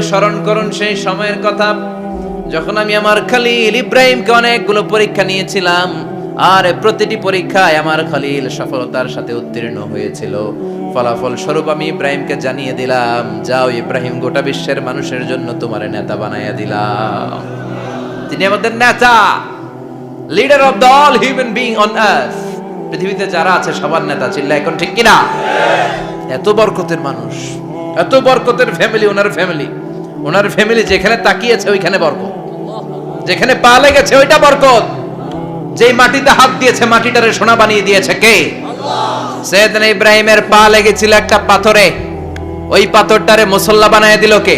স্মরণ করুন সেই সময়ের কথা যখন আমি আমার খলিল ইব্রাহিমকে অনেকগুলো পরীক্ষা নিয়েছিলাম, আর প্রতিটি পরীক্ষায় আমার খলিল সফলতার সাথে উত্তীর্ণ হয়েছিল। ফলাফল স্বরূপ আমি ইব্রাহিমকে জানিয়ে দিলাম, যাও ইব্রাহিম, গোটা বিশ্বের মানুষের জন্য তোমার নেতা বানাইয়া দিলাম। তিনি আমাদের নেতা, leader of the all human being on earth. পৃথিবীতে যারা আছে সবার নেতা। চিল্লা এখন ঠিক কিনা? এত বরকতের মানুষ, এত বরকতের ফ্যামিলি। ওনার ফ্যামিলি যেখানে তাকিয়েছে ওইখানে বরকত, যেখানে পা লেগেছে ওইটা বরকত। যেই মাটিতে হাত দিয়েছে মাটিটারে সোনা বানিয়ে দিয়েছে কে? আল্লাহ। সৈয়দনা ইব্রাহিমের পা লেগেছিল একটা পাথরে, ওই পাথরটারে মুসল্লা বানিয়ে দিল কে?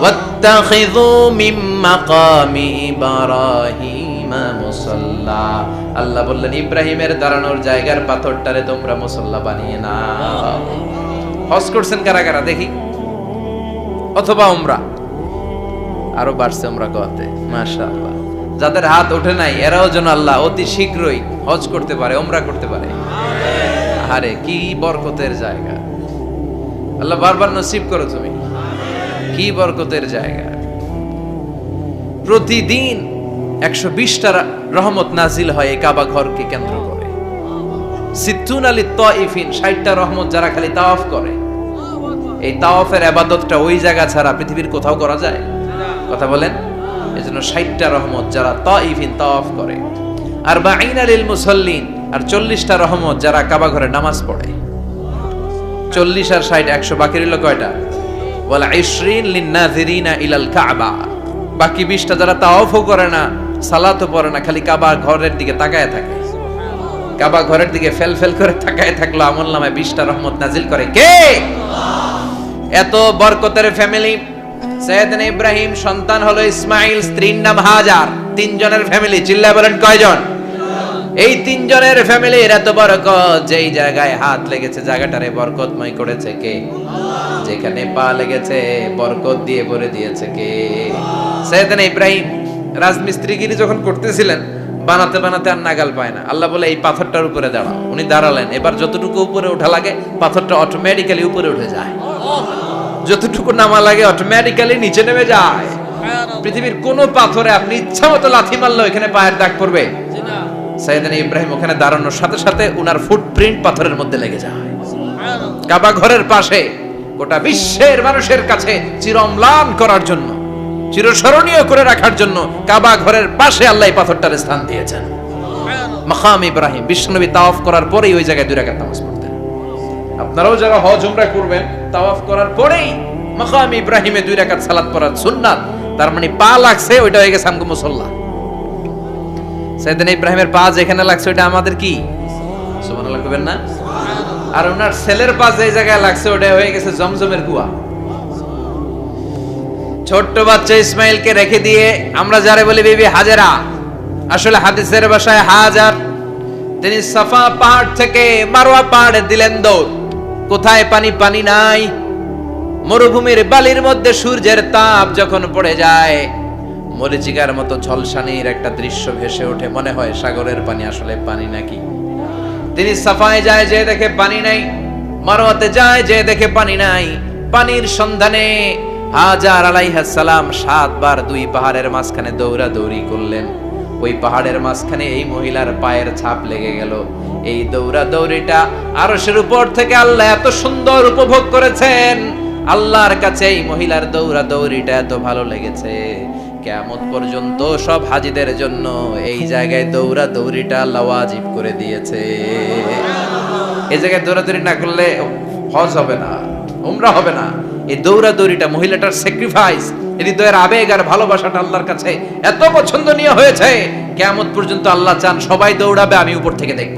ওয়াত্তাখিযু মিন মাকামি ইব্রাহিমা মুসাল্লা। আল্লাহ বললেন, ইব্রাহিমের দাঁড়ানোর জায়গার পাথরটারে তোমরা মুসল্লা বানিয়ে নাও। হজ করছেন কারা কারা দেখি? অথবা উমরা? আরো বাড়ছে উমরা করতে, মাশাআল্লাহ। যাদের হাত ওঠে নাই এরাও যেন আল্লাহ অতি শীঘ্রই হজ করতে পারে, উমরা করতে পারে। আরে কি বরকতের জায়গা! আল্লাহ বারবার নসিব করো তুমি। কি বরকতের জায়গা! প্রতিদিন 120টা রহমত নাজিল হয় এই কাবা ঘরকে কেন্দ্র করে। সিত্তুন আলী তাইফিন, 60টা রহমত যারা খালি তাওয়াফ করে। এই তাওয়াফের ইবাদতটা ওই জায়গা ছাড়া পৃথিবীর কোথাও করা যায়? কথা বলেন। এজন্য 60টা রহমত যারা তাইফিন তাওয়াফ করে, আর বাঈনা লিল মুসাল্লিন, আর 40টা রহমত যারা কাবা ঘরে নামাজ পড়ে। 40 আর 60 100, বাকি রইল কয়টা? ওয়াল 20 লিন নাযিরিনা ইলাল কাবা। বাকি 20টা যারা তাওয়াফও করে না, সালাতও পড়ে না, খালি কাবা ঘরের দিকে তাকায় থাকে। কাবা ঘরের দিকে ফেল করে তাকায় থাকলো, আমলনামায় 20টা রহমত নাজিল করে কে? এত বরকতের ফ্যামিলি। সৈয়দনা ইব্রাহিম সন্তান হলো ইসমাইল, স্ত্রীর নাম হাজার। 3 জনের ফ্যামিলি। চিল্লায় বলেন কয়জন? এই 3 জনের ফ্যামিলির এত বরকত, যেই জায়গায় হাত লেগেছে জায়গাটারে বরকতময় করেছে কে? আল্লাহ। যেখানে পা লেগেছে বরকত দিয়ে ভরে দিয়েছে কে? সৈয়দনা ইব্রাহিম রাজমিস্ত্রিগিরি যখন করতেছিলেন, বানাতে বানাতে আর নাগাল পায় না। আল্লাহ বলে, এই পাথরটার উপরে দাঁড়াও। উনি দাঁড়ালেন। এবার যতটুকু উপরে ওঠা লাগে পাথরটা অটোমেটিক্যালি উপরে উঠে যায়, যতটুকু নামা লাগে অটোমেটিক্যালি নিচে নেমে যায়। পৃথিবীর কোন পাথরে আপনি ইচ্ছা মতো লাথি মারলে এখানে পায়ের দাগ পড়বে? সৈয়দনা ইব্রাহিম ওখানে দাঁড়ানোর সাথে সাথে উনার ফুটপ্রিন্ট পাথরের মধ্যে লেগে যায়। কাবা ঘরের পাশে গোটা বিশ্বের মানুষের কাছে চিরম্লান করার জন্য, চিরস্মরণীয় করে রাখার জন্য কাবা ঘরের পাশে আল্লাহ এই পাথরটার স্থান দিয়েছেন। মাকাম ইব্রাহিম। বিশ্বনবী তাওয়াফ করার পরেই ওই জায়গায় 2 রাকাত নামাজ পড়তেন। আপনারাও যারা হজ উমরা করবেন, তাওয়াফ করার পরেই মাকাম ইব্রাহিমে 2 রাকাত সালাত পড়া সুন্নাত। তার মানে পা লাগছে, ওইটা হয়ে গেছে আমগো মুসাল্লা। সৈয়দনা ইব্রাহিমের পা যেখানে লাগছে ওইটা আমাদের কি? সুবহানাল্লাহ কইবেন না? আর ওনার ছেলের পা যে জায়গায় লাগছে ওটা হয়ে গেছে জমজমের কুয়া। ছোট্ট বাচ্চা ইসমাইলকে রেখে দিয়ে আমরা যারে বলি বিবি হাজেরা, আসলে হাদিসের ভাষায় হাজার, তিনি সাফা পাহাড় থেকে মারওয়া পাহাড়ে দিলেন দৌড়। কোথায় পানি? পানি নাই। মরুভূমির বালির মধ্যে সূর্যের তাপ যখন পড়ে যায়, মরিচিকার মতো ঝলসানির একটা দৃশ্য ভেসে ওঠে, মনে হয় সাগরের পানি, আসলে পানি নাকি। তিনি সাফায় যায়, যে দেখে পানি নাই। মারওয়াতে যায়, যে দেখে পানি নাই। পানির সন্ধানে হাজার আলাইহিস সালাম 7 বার 2 পাহাড়ের মাঝখানে দৌড়াদৌড়ি করলেন। ওই পাহাড়ের মাঝখানে এই মহিলার পায়ের ছাপ লেগে গেল। এই দৌড়াদৌড়িটা আরশের উপর থেকে আল্লাহ এত সুন্দর উপভোগ করেছেন। আল্লাহর কাছে এই মহিলার দৌড়াদৌড়িটা এত ভালো লেগেছে, কিয়ামত পর্যন্ত সব হাজীদের জন্য এই জায়গায় দৌড়াদৌড়িটা আল্লাহ ওয়াজিব করে দিয়েছে। এই জায়গায় দৌড়াদৌড়ি না করলে হজ হবে না, উমরা হবে না। এই দৌড়াদৌড়িটা, মহিলাটার স্যাক্রিফাইস, হৃদয়ের আবেগ আর ভালোবাসাটা আল্লাহর কাছে এত পছন্দনীয় হয়েছে, কিয়ামত পর্যন্ত আল্লাহ চান সবাই দৌড়াবে, আমি উপর থেকে দেখব।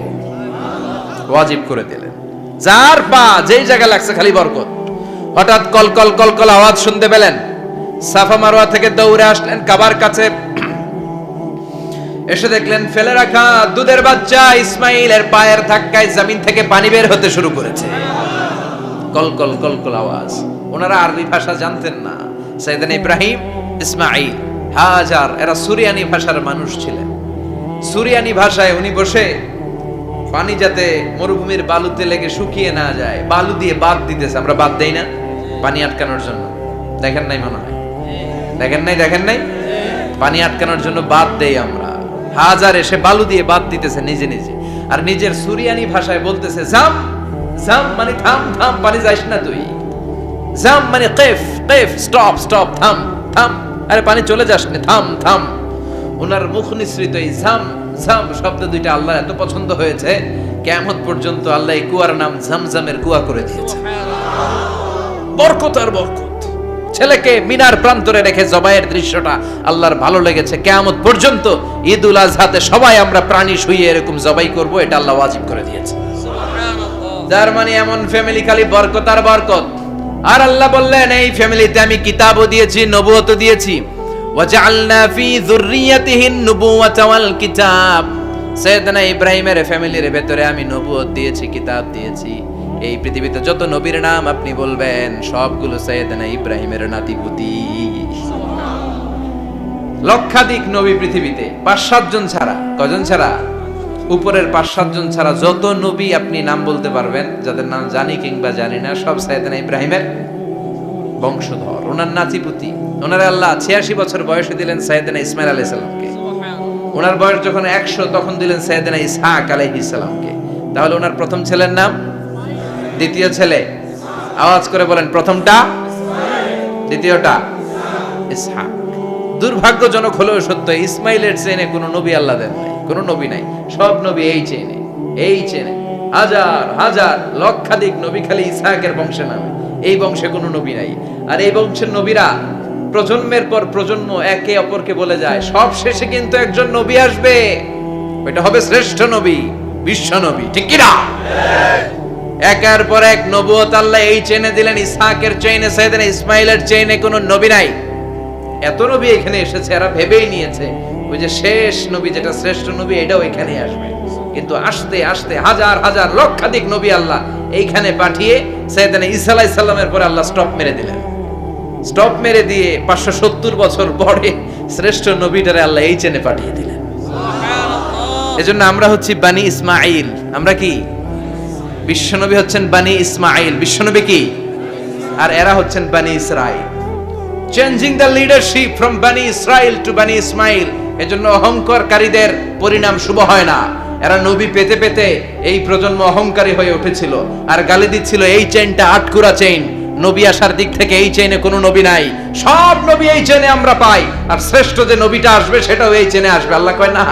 ওয়াজিব করে দিলেন। যার পা যেই জায়গায় লাগছে খালি বরকত। হঠাৎ কলকল কলকল আওয়াজ শুনতে পেলেন। সাফা মারওয়া থেকে দৌড়ে আসলেন কাবার কাছে। এসে দেখলেন ফেলে রাখা দুধের বাচ্চা ইসমাইলের পায়ের ধাক্কায় জমিন থেকে পানি বের হতে শুরু করেছে। কলকল কলকল আওয়াজ। ওনারা আরবি ভাষা জানতেন না। সৈয়দনা ইব্রাহিম, ইসমাইল, হাজার এরা সুরিয়ানি ভাষার মানুষ ছিলেন। সুরিয়ানি ভাষায় উনি বসে পানি যাতে মরুভূমির বালুতে লেগে শুকিয়ে না যায়, বালু দিয়ে বাঁধ দিতেছে। আমরা বাঁধ দেই না পানি আটকানোর জন্য? দেখেন নাই মনে হয়, দেখেন নাই পানি আটকানোর জন্য বাদ দেই আমরা। হাজার এসে বালু দিয়ে বাদ দিতেছে নিজে নিজে, আর নিজের সুরিয়ানি ভাষায় বলতেছে জাম জাম মানে থাম থাম, পানি যাইস না তুই। জাম মানে কেফ কেফ, স্টপ স্টপ, থাম থাম, আরে পানি চলে যাস না, থাম থাম। ওনার মুখ নিঃসৃত এই জাম জাম শব্দ দুইটা আল্লাহ এত পছন্দ হয়েছে, কিয়ামত পর্যন্ত আল্লাহ এই কুয়ার নাম ঝমঝমের কুয়া করে দিয়েছে। বরকত আর বরকত। ছেলেকে মিনার প্রান্তরে রেখে জবাইয়ের দৃশ্যটা আল্লাহর ভালো লেগেছে। কিয়ামত পর্যন্ত ঈদ উল আজহাতে সবাই আমরা প্রাণী শুইয়ে এরকম জবাই করব, এটা আল্লাহ ওয়াজিব করে দিয়েছে। যার মানে এমন ফ্যামিলি খালি বরকত আর বরকত। আর আল্লাহ বললেন এই ফ্যামিলিতে আমি কিতাবও দিয়েছি, নবুয়তও দিয়েছি। ওয়াজআলনা ফি যুররিয়াতিহিন নুবুওয়াতা ওয়াল কিতাব। সাইয়েদনা ইব্রাহিমের ফ্যামিলির ভেতরে আমি নবুয়ত দিয়েছি, কিতাব দিয়েছি। এই পৃথিবীতে যত নবীর নাম আপনি বলবেন সবগুলো সাইয়েদনা ইব্রাহিমের নাতিপুতি। লক্ষাধিক নবী পৃথিবীতে, 5-7 জন ছাড়া। কজন ছাড়া? উপরের 5-7 জন ছাড়া যত নবী আপনি নাম বলতে পারবেন, যাদের নাম জানি কিংবা জানি না, সব সাইয়েদনা ইব্রাহিমের বংশধর, ওনার নাতিপুতি। ওনার আল্লাহ 86 বছর বয়সে দিলেন সাইয়েদনা ইসমাইল আলাইহিস সালামকে। ওনার বয়স যখন 100 তখন দিলেন সাইয়েদনা ইসহাক আলাইহিস সালামকে। তাহলে ওনার প্রথম ছেলের নাম, দ্বিতীয় ছেলে, আওয়াজ করে বলেন, প্রথমটা দ্বিতীয়টা ইসহাক। দুর্ভাগ্যজনক হলেও সত্য, ইসমাইলের চেনে কোনো নবী আল্লাহ দেন নাই, কোনো নবী নাই। সব নবী এই চেনে হাজার হাজার লক্ষাধিক নবী খালি ইসহাকের বংশে নামে, এই বংশে কোনো নবী নাই। আর এই বংশের নবীরা প্রজন্মের পর প্রজন্ম একে অপরকে বলে যায়, সব শেষে কিন্তু একজন নবী আসবে, ওইটা হবে শ্রেষ্ঠ নবী, বিশ্ব নবী, ঠিক কি না? একের পর এক নবুয়ত আল্লাহ এই চেনে দিলেন। ইসহাকের চেইনে, সাইয়েদনা ইসমাইলের চেইনে কোনো নবী নাই। এত নবী এখানে এসেছে, এরা ভেবেই নিয়েছে ওই যে শেষ নবী যেটা শ্রেষ্ঠ নবী এটাও এখানে আসবে। কিন্তু আস্তে আস্তে হাজার হাজার লক্ষাধিক নবী আল্লাহ এইখানে পাঠিয়ে সাইয়েদনা ঈসা আলাইহিস সালামের পরে আল্লাহ স্টপ মেরে দিলেন। স্টপ মেরে দিয়ে 570 বছর পরে শ্রেষ্ঠ নবীটারে আল্লাহ এই চেনে পাঠিয়ে দিলেন। এজন্য আমরা হচ্ছি বানি ইসমাঈল। আমরা কি? বিশ্বনবী হচ্ছেন বানি ইসমাঈল, বিশ্বনবী কি? আর এরা হচ্ছেন বানি Israil. Changing the leadership from বানি ইসরাইল টু বানি ইসমাঈল। এজন্য অহংকারকারীদের পরিণাম শুভ হয় না। এরা নবী পেতে পেতে এই প্রজন্ম অহংকারী হয়ে উঠেছিল আর গালি দিচ্ছিল এই চেইনটা আটকুরা চেইন, নবী আসার দিক থেকে এই চেইনে কোনো নবী নাই, সব নবী এই চেইনে আমরা পাই, আর শ্রেষ্ঠ যে নবীটা আসবে সেটাও এই চেইনে আসবে। আল্লাহ কয় না,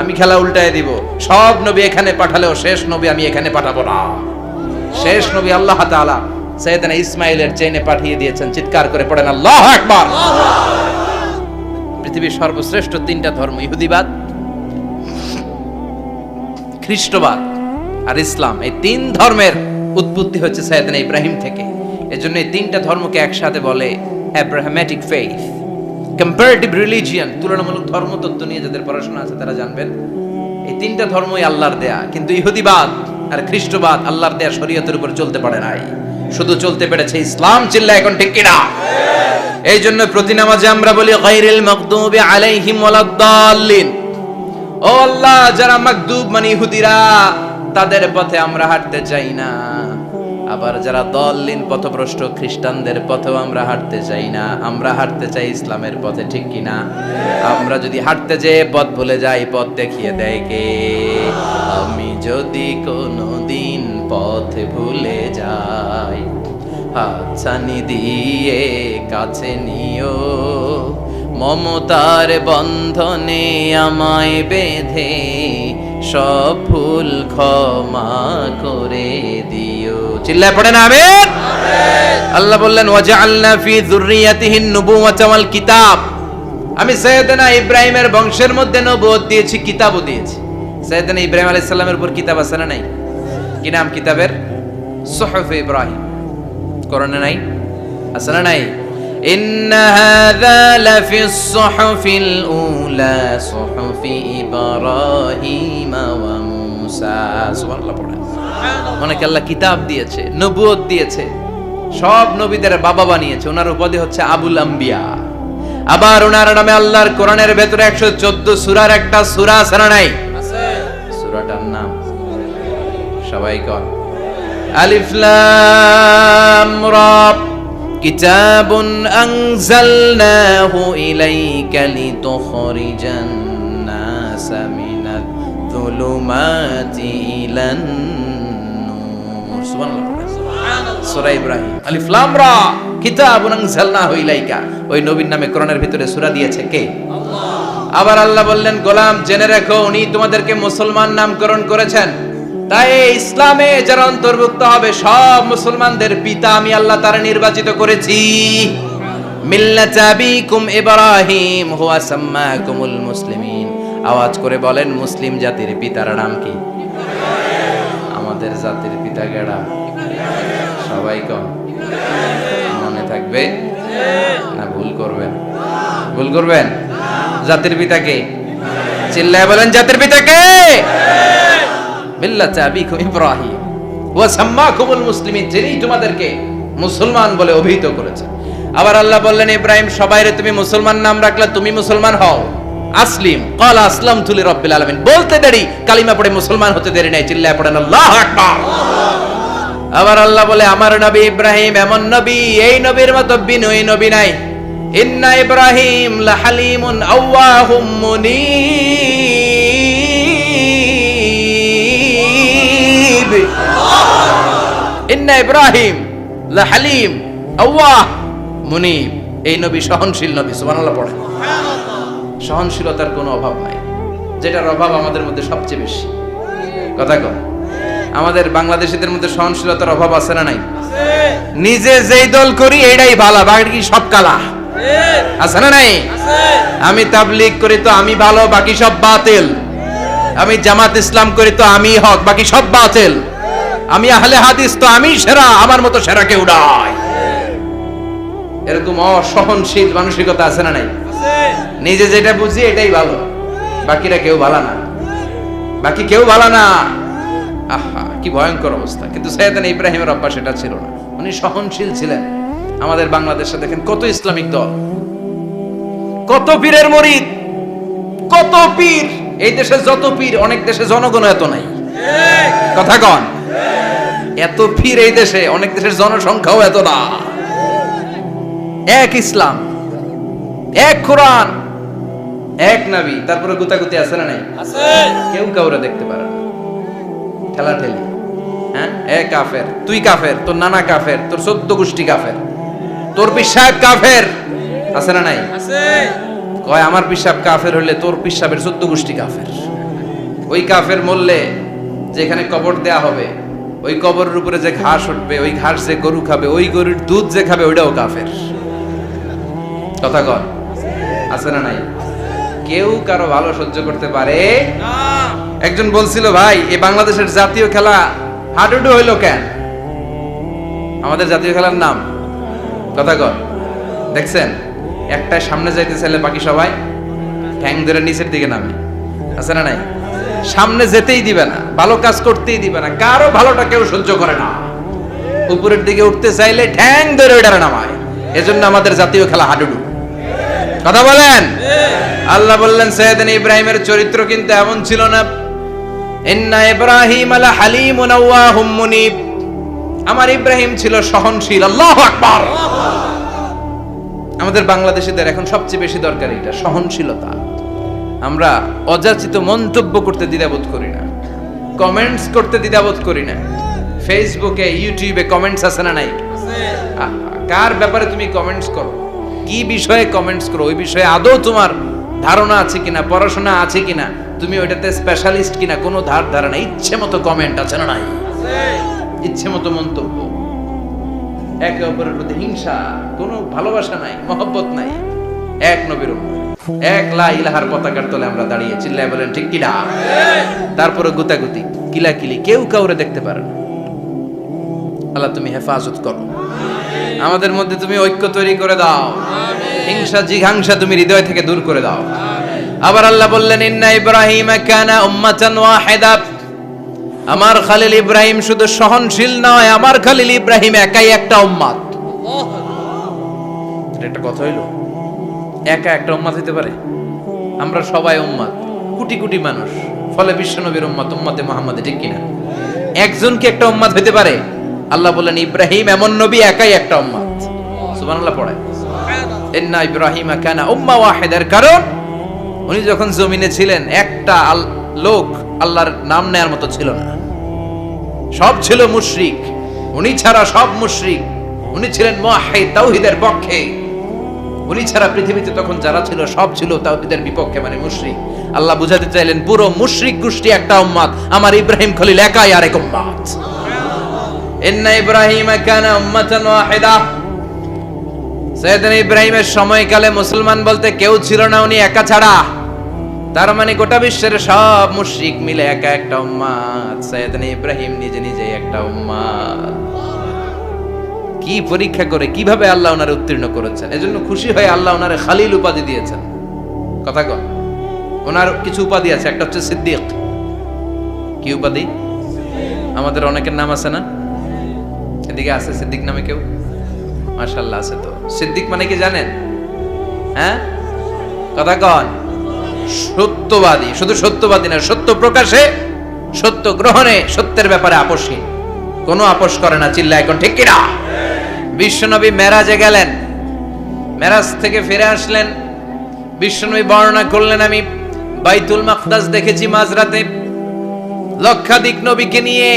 আমি খেলা উল্টায় দিব, সব নবী এখানে পাঠালেও শেষ নবী আমি এখানে পাঠাবো না। শেষ নবী আল্লাহ তাআলা সাইয়েদনা ইসমাঈলের চেইনে পাঠিয়ে দিয়েছেন। চিৎকার করে পড়েন আল্লাহু আকবার। পৃথিবীর সর্বশ্রেষ্ঠ 3টা ধর্ম, ইহুদিবাদ, খ্রিস্টবাদ আর ইসলাম, এই 3 ধর্মের উৎপত্তি হচ্ছে সাইয়েদনা ইব্রাহিম থেকে। এজন্য এই 3টা ধর্মকে একসাথে বলে আব্রাহামেটিক ফেইথ, কম্পারেটিভ রিলিজিয়ন। তুলনামূলক ধর্মতত্ত্ব নিয়ে যাদের পড়াশোনা আছে তারা জানবেন এই 3টা ধর্মই আল্লাহর দেয়া। কিন্তু ইহুদিবাদ আর খ্রিস্টবাদ আল্লাহর দেয়া শরীয়তের উপর চলতে পারে নাই, শুধু চলতে পেরেছে ইসলাম। চিল্লা এখন ঠিক কিনা? এই জন্য প্রতি নামাজে আমরা বলি গায়রিল মাগদুবি আলাইহিম ওয়ালাদ-দাল্লিন। ও আল্লাহ, যারা মাগদুব মানে ইহুদিরা, তাদের পথে আমরা হাঁটতে চাই না। আবার যারা দল্লিন পথভ্রষ্ট খ্রিস্টানদের পথেও আমরা হাঁটতে চাই না। আমরা হাঁটতে চাই ইসলামের পথে, ঠিক কিনা? আমরা যদি হাঁটতে যেয়ে পথ ভুলে যাই, পথ দেখিয়ে দেয় কে? আমি যদি কোনোদিন পথ ভুলে যাই, হাতছানি দিয়ে কাছে নিও, মমতার বন্ধনে আমায় বেঁধে সব ভুল ক্ষমা করে দিও। চিল্লায় পড়েন আমিন। আল্লাহ বললেন ওয়াজআলনা ফি যুররিয়াতিহিন নুবুওয়াতা ওয়াল কিতাব। আমি সাইয়েদনা ইব্রাহিমের বংশের মধ্যে নবুয়ত দিয়েছি, কিতাবও দিয়েছি। সাইয়েদনা ইব্রাহিম আলাইহিস সালামের উপর কিতাব আছে না নাই? কি নাম কিতাবের? সুহুফে ইব্রাহিম। কোরআনে নাই? আছে না নাই? ইন্না হাযা লাফিস সুহুফিল উলা সুহুফি ইব্রাহিম ওয়া মূসা। সুবহানাল্লাহ পড়েন। অনেক আল্লাহ কিতাব দিয়েছে, নবুয়ত দিয়েছে, সব নবীদের বাবা বানিয়েছে। ওনার উপাধি হচ্ছে আবুল আম্বিয়া। আবার ওনার নামে আল্লাহর কোরআনের ভেতরে 114 সূরার একটা সূরা আছে না নাই? আছে। সূরাটার নাম সবাই কোন? আলিফ লাম রা। কিতাবুন আনজালনাহু ইলাইকা লিতুখরিজান নাসা মিনাল যুলুমাতি ইলান নূর। সুবহানাল্লাহ। সূরা ইব্রাহিম, আলিফ লাম রা, কিতাবুন আনজালনাহু ইলাইকা। ওই নবীর নামে কোরআনের ভিতরে সূরা দিয়েছে কে? আল্লাহ। আবার আল্লাহ বললেন, গোলাম জেনে রাখো, উনি তোমাদেরকে মুসলমান নামকরণ করেছেন। তাই ইসলামে যারা অন্তর্ভুক্ত হবে সব মুসলমানদের পিতা আমি আল্লাহ তারা নির্বাচিত করেছি। মিল্লাত আবিকুম ইব্রাহিম হুয়া সাম্মাকুমুল মুসলিমিন। আওয়াজ করে বলেন, মুসলিম জাতির পিতার নাম কি? আমাদের জাতির পিতা কেডা? সবাই কম মনে থাকবে না ভুল করবেন? ভুল করবেন? জাতির পিতা কে? চিল্লায় বলেন, জাতির পিতা কে? মিল্লাত আবিকুম ইব্রাহিম ওয়া সাম্মাকুমুল মুসলিমিন, যিনি তোমাদেরকে মুসলমান বলে অভিহিত করেছেন। আবার আল্লাহ বললেন, ইব্রাহিম সবাইরে তুমি মুসলমান নাম রাখলে, তুমি মুসলমান হও। আসলিম ক্বালা আসলামতু লিরাব্বিল আলামিন, বলতে দেরি, কালিমা পড়ে মুসলমান হতে দেরি নাই। চিল্লায় পড়েন আল্লাহু আকবার। আবার আল্লাহ বলে, আমার নবী ইব্রাহিম এমন নবী, এই নবীর মতো বিনয়ী নবী নাই। ইন্না ইব্রাহিম লাহালিমুন আওয়াহুম মুনীব। ইন্না ইব্রাহিম লাহালিম আওয়াহ মুনীব। এই নবী সহনশীল নবী। সুবহানাল্লাহ পড়ে। সহনশীলতার কোনো অভাব নাই, যেটার অভাব আমাদের মধ্যে সবচেয়ে বেশি। কথা কম, আমাদের বাংলাদেশীদের মধ্যে সহনশীলতার অভাব আছে না নাই? নিজে যেই দল করি এটাই ভালো, বাকি সব কালা। আছে না নাই? আমি তাবলীগ করি তো আমি ভালো, বাকি সব বাতিল। আমি জামাত ইসলাম করি তো আমি হক, বাকি সব বাতিল। আমি আহলে হাদিস তো আমি সেরা, আমার মতো সেরা কেউ নাই। এরকম অসহনশীল মানসিকতা আছে না নাই? নিজে যেটা বুঝি এটাই ভালো, বাকিরা কেউ ভালো না, বাকি কেউ ভালো না। আহা, কি ভয়ঙ্কর অবস্থা। কিন্তু সাইয়েদনা ইব্রাহিমের অভ্যাস সেটা ছিল না, উনি সহনশীল ছিলেন। আমাদের বাংলাদেশে দেখেন কত ইসলামিক দল, কত পীরের মুরিদ, কত পীর। এই দেশে যত পীর, অনেক দেশে জনগণ এত নাই। কথা কন, এত পীর এই দেশে, অনেক দেশের জনসংখ্যাও এত না। এক ইসলাম, এক কোরআন, এক নবী, তারপরে গুতাগুতি আছে না নাই? কেউ কাউরে দেখতে পারে না, ঠেলাঠেলি। হ্যাঁ, এ কাফের, তুই কাফের, তোর নানা কাফের, তোর 14 গোষ্ঠী কাফের, তোর পিসাব কাফের। আছে না নাই? কয় আমার পিসাব কাফের হলে তোর পিসাবের 14 গোষ্ঠী কাফের। ওই কাফের মরলে যেখানে কবর দেয়া হবে, ওই কবরের উপরে যে ঘাস উঠবে, ওই ঘাস যে গরু খাবে, ওই গরুর দুধ যে খাবে, ওইটাও কাফের। কথা কন, আছে না নাই? কেউ কারো ভালো সহ্য করতে পারে না। একজন বলছিল, ভাই এই বাংলাদেশের জাতীয় খেলা হাডুডু হইলো কেন? আমাদের জাতীয় খেলার নাম, কথা কন, দেখছেন একটা সামনে যাইতে চাইলে বাকি সবাই ঠ্যাং ধরে নিচের দিকে নামে। আছে না নাই? সামনে যেতেই দিবে না, ভালো কাজ করতেই দিবে না, কারো ভালোটা কেউ সহ্য করে না। উপরের দিকে উঠতে চাইলে ঠ্যাং ধরে ওইটারে নামায়। এজন্য আমাদের জাতীয় খেলা হাডুডু। কথা বলেন। আল্লাহ বললেন, সাইয়েদনা ইব্রাহিমের চরিত্র কিন্তু এমন ছিল না। ইন্না ইব্রাহিম লাহালিমুন আওয়াহুম মুনীব। আমার ইব্রাহিম ছিল সহনশীল। আল্লাহু আকবার। আমাদের বাংলাদেশীদের এখন সবচেয়ে বেশি দরকার এটা, সহনশীলতা। আমরা অযাচিত মন্তব্য করতে দ্বিধাবোধ করি না, কমেন্টস করতে দ্বিধাবোধ করি না। ফেসবুকে, ইউটিউবে কমেন্টস আছে না নাই? কার ব্যাপারে তুমি কমেন্টস করো, কি বিষয়ে কমেন্টস করো, ওই বিষয়ে আদৌ তোমার ধারণা আছে কিনা, পড়াশোনা আছে কিনা, তুমি ওইটাতে স্পেশালিস্ট কিনা, কোনো ধারণা। ইচ্ছে মতো কমেন্ট আছে না নাই? ইচ্ছে মতো মন্তব্য, একে অপরের প্রতি হিংসা, কোনো ভালোবাসা নাই, মহব্বত নাই। এক নবীর উম্মত, এক লা ইলাহার পতাকার তলে আমরা দাঁড়িয়ে, চিল্লায় বলেন ঠিক কিনা? তারপরে গুতাগুতি, কিলাকিলি, কেউ কাউরে দেখতে পারে না। আল্লাহ তুমি হেফাজত করো, আমাদের মধ্যে তুমি ঐক্য তৈরি করে দাও, হিংসা জিঘাংসা তুমি হৃদয় থেকে দূর করে দাও। আবার আল্লাহ বললেন, ইন্না ইব্রাহিম কানা উম্মাতান ওয়াহিদা। আমার খলিল ইব্রাহিম শুধু সহনশীল নয়, আমার খলিল ইব্রাহিম একাই একটা উম্মত। এটা একটা কথা হইল, একা একটা উম্মত হইতে পারে? আমরা সবাই উম্মত, কোটি কোটি মানুষ, ফলে বিশ্ব নবীর উম্মত, উম্মতে মুহাম্মদ, ঠিক কিনা? একজন কি একটা উম্মত হইতে পারে? আল্লাহ বলেন, ইব্রাহিম এমন নবী, একাই একটা উম্মত। সুবহানাল্লাহ পড়ে। ইন্না ইব্রাহিমা কানা উম্মাহ ওয়াহিদার কারণ উনি যখন জমিনে ছিলেন একটা লোক আল্লাহর নাম নেয়ার মতো ছিল না, সব ছিল মুশরিক, উনি ছাড়া সব মুশরিক। উনি ছিলেন মুওয়াহহিদ, তাওহীদের পক্ষে। উনি ছাড়া পৃথিবীতে তখন যারা ছিল সব ছিল তাওহীদের বিপক্ষে, মানে মুশরিক। আল্লাহ বুঝাতে চাইলেন পুরো মুশরিক গোষ্ঠী একটা উম্মত, আমার ইব্রাহিম খলিল একাই আরেক উম্মত। ইন্না ইব্রাহিমা কানা উম্মাতান ওয়াহিদা। সাইয়েদনা ইব্রাহিমের সময়কালে মুসলমান বলতে কেউ ছিল না, উনি একা ছাড়া। তার মানে গোটা বিশ্বের সব মুশরিক মিলে একা একটা উম্মত, সাইয়েদনা ইব্রাহিম নিজে নিজে একটা উম্মত। কি পরীক্ষা করে কিভাবে আল্লাহ ওনারে উত্তীর্ণ করেছেন, এজন্য খুশি হয়ে আল্লাহ ওনারে খালিল উপাধি দিয়েছেন। কথা কন, ওনার কিছু উপাধি আছে, একটা হচ্ছে সিদ্দিক। কি উপাধি? আমাদের অনেকের নাম আছে না, এদিকে আছে সিদ্দিক নামে কেউ? মাশাআল্লাহ আছে। তো সিদ্দিক মানে কি জানেন? হ্যাঁ, কথা কন। সত্যবাদী, শুধু সত্যবাদী না, সত্য প্রকাশে, সত্য গ্রহণে, সত্যের ব্যাপারে আপোষহীন, কোনো আপোষ করে না। চিল্লা এখন ঠিক কিনা? বিশ্বনবী মেরাজে গেলেন, মেরাজ থেকে ফিরে আসলেন। বিশ্বনবী বর্ণনা করলেন, আমি বাইতুল মাকদাস দেখেছি মাঝরাতে, লক্ষাধিক নবীকে নিয়ে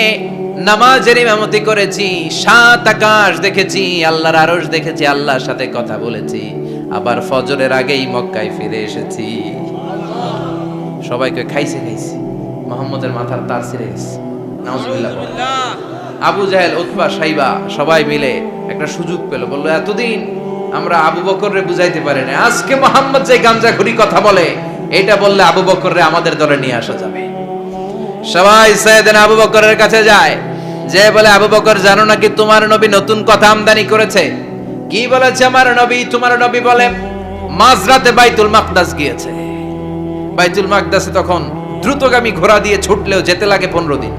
নামাজের ইমামতি করেছি, 7 আকাশ দেখেছি, আল্লাহর আরশ দেখেছি, আল্লাহর সাথে কথা বলেছি, আবার ফজরের আগেই মক্কায় ফিরে এসেছি। সবাইকে খাইছে মুহাম্মদের মাথার তার ছিঁড়ে গেছে, নাউজুবিল্লাহ। আবু জাহেল, উতবা, সাইবা সবাই মিলে একটা সুযোগ পেল, বলল এতদিন আমরা আবু বকররে বুঝাইতে পারি না, আজকে মুহাম্মদ যে গাঞ্জাখুরি কথা বলে, এটা বললে আবু বকররে আমাদের দলে নিয়ে আসা যাবে। সবাই সাইয়েদনা আবু বকরের কাছে যায়, যে বলে আবু বকর জানো নাকি তোমার নবী নতুন কথা আমদানি করেছে? কি বলেছে আমার নবী? তোমার নবী বলে মাঝরাতে বাইতুল মাকদাস গিয়েছে। বাইতুল মাকদাসে তখন দ্রুতগামী ঘোড়া দিয়ে ছুটলেও যেতে লাগে 15 দিন।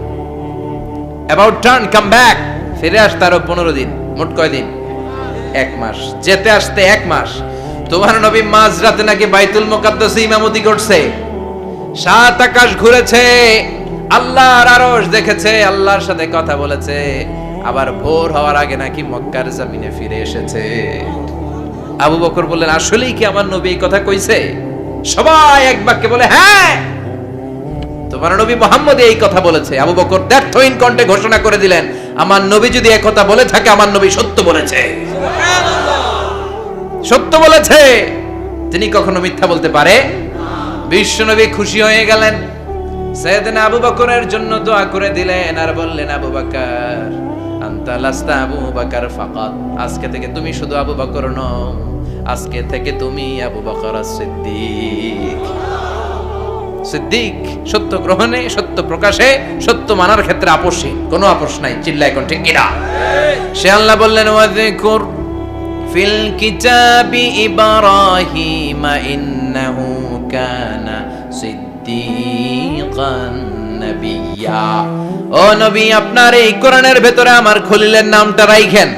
অ্যাবাউট টার্ন কাম ব্যাক, ফিরে আসতে আরো 15 দিন, মোট কয় দিন? 1 মাস। যেতে আসতে 1 মাস। তোমার নবী মাঝরাতে নাকি বাইতুল মুকাদ্দাসে ইমামতি করছে, 7 আকাশ ঘুরেছে, আল্লাহর আরশ দেখেছে, আল্লাহর সাথে কথা বলেছে, আবার ভোর হওয়ার আগে নাকি মক্কার জমিনে ফিরে এসেছে। আবু বকর বললেন আসলেই কি আমার নবী এই কথা কইছে? সবাই এক বাক্যে বলে হ্যাঁ, তোমার নবী মুহাম্মদ এই কথা বলেছে। আবু বকর দ্ব্যর্থহীন কণ্ঠে ঘোষণা করে দিলেন, আমার নবী যদি এই কথা বলে থাকে, আমার নবী সত্য বলেছে। সত্য বলেছে, তিনি কখনো মিথ্যা বলতে পারে? বিশ্বনবী খুশি হয়ে গেলেন, সাইয়েদনা আবু বকরের জন্য দোয়া করে দিলেন, আর বললেন আবু বকর আনতা লাস্তা আবু বকর ফাকাত, আজকে থেকে তুমি শুধু আবু বকর নও, আজকে থেকে তুমি আবু বকর সিদ্দিক। সিদ্দিক সত্য গ্রহণে, সত্য প্রকাশে, সত্য মানার ক্ষেত্রে আপোষহীন, কোনো আপোষ নাই। চিল্লা এখন ঠিক কিনা? সে আল্লাহ বললেন ওয়াযকুর ফিল কিতাবি ইব্রাহিম ইন্নাহু কানা সিদ্দিকান নাবিয়্যা। ও নবী, আপনার এই কোরআনের ভেতরে আমার খলিলের নামটা রাখেন,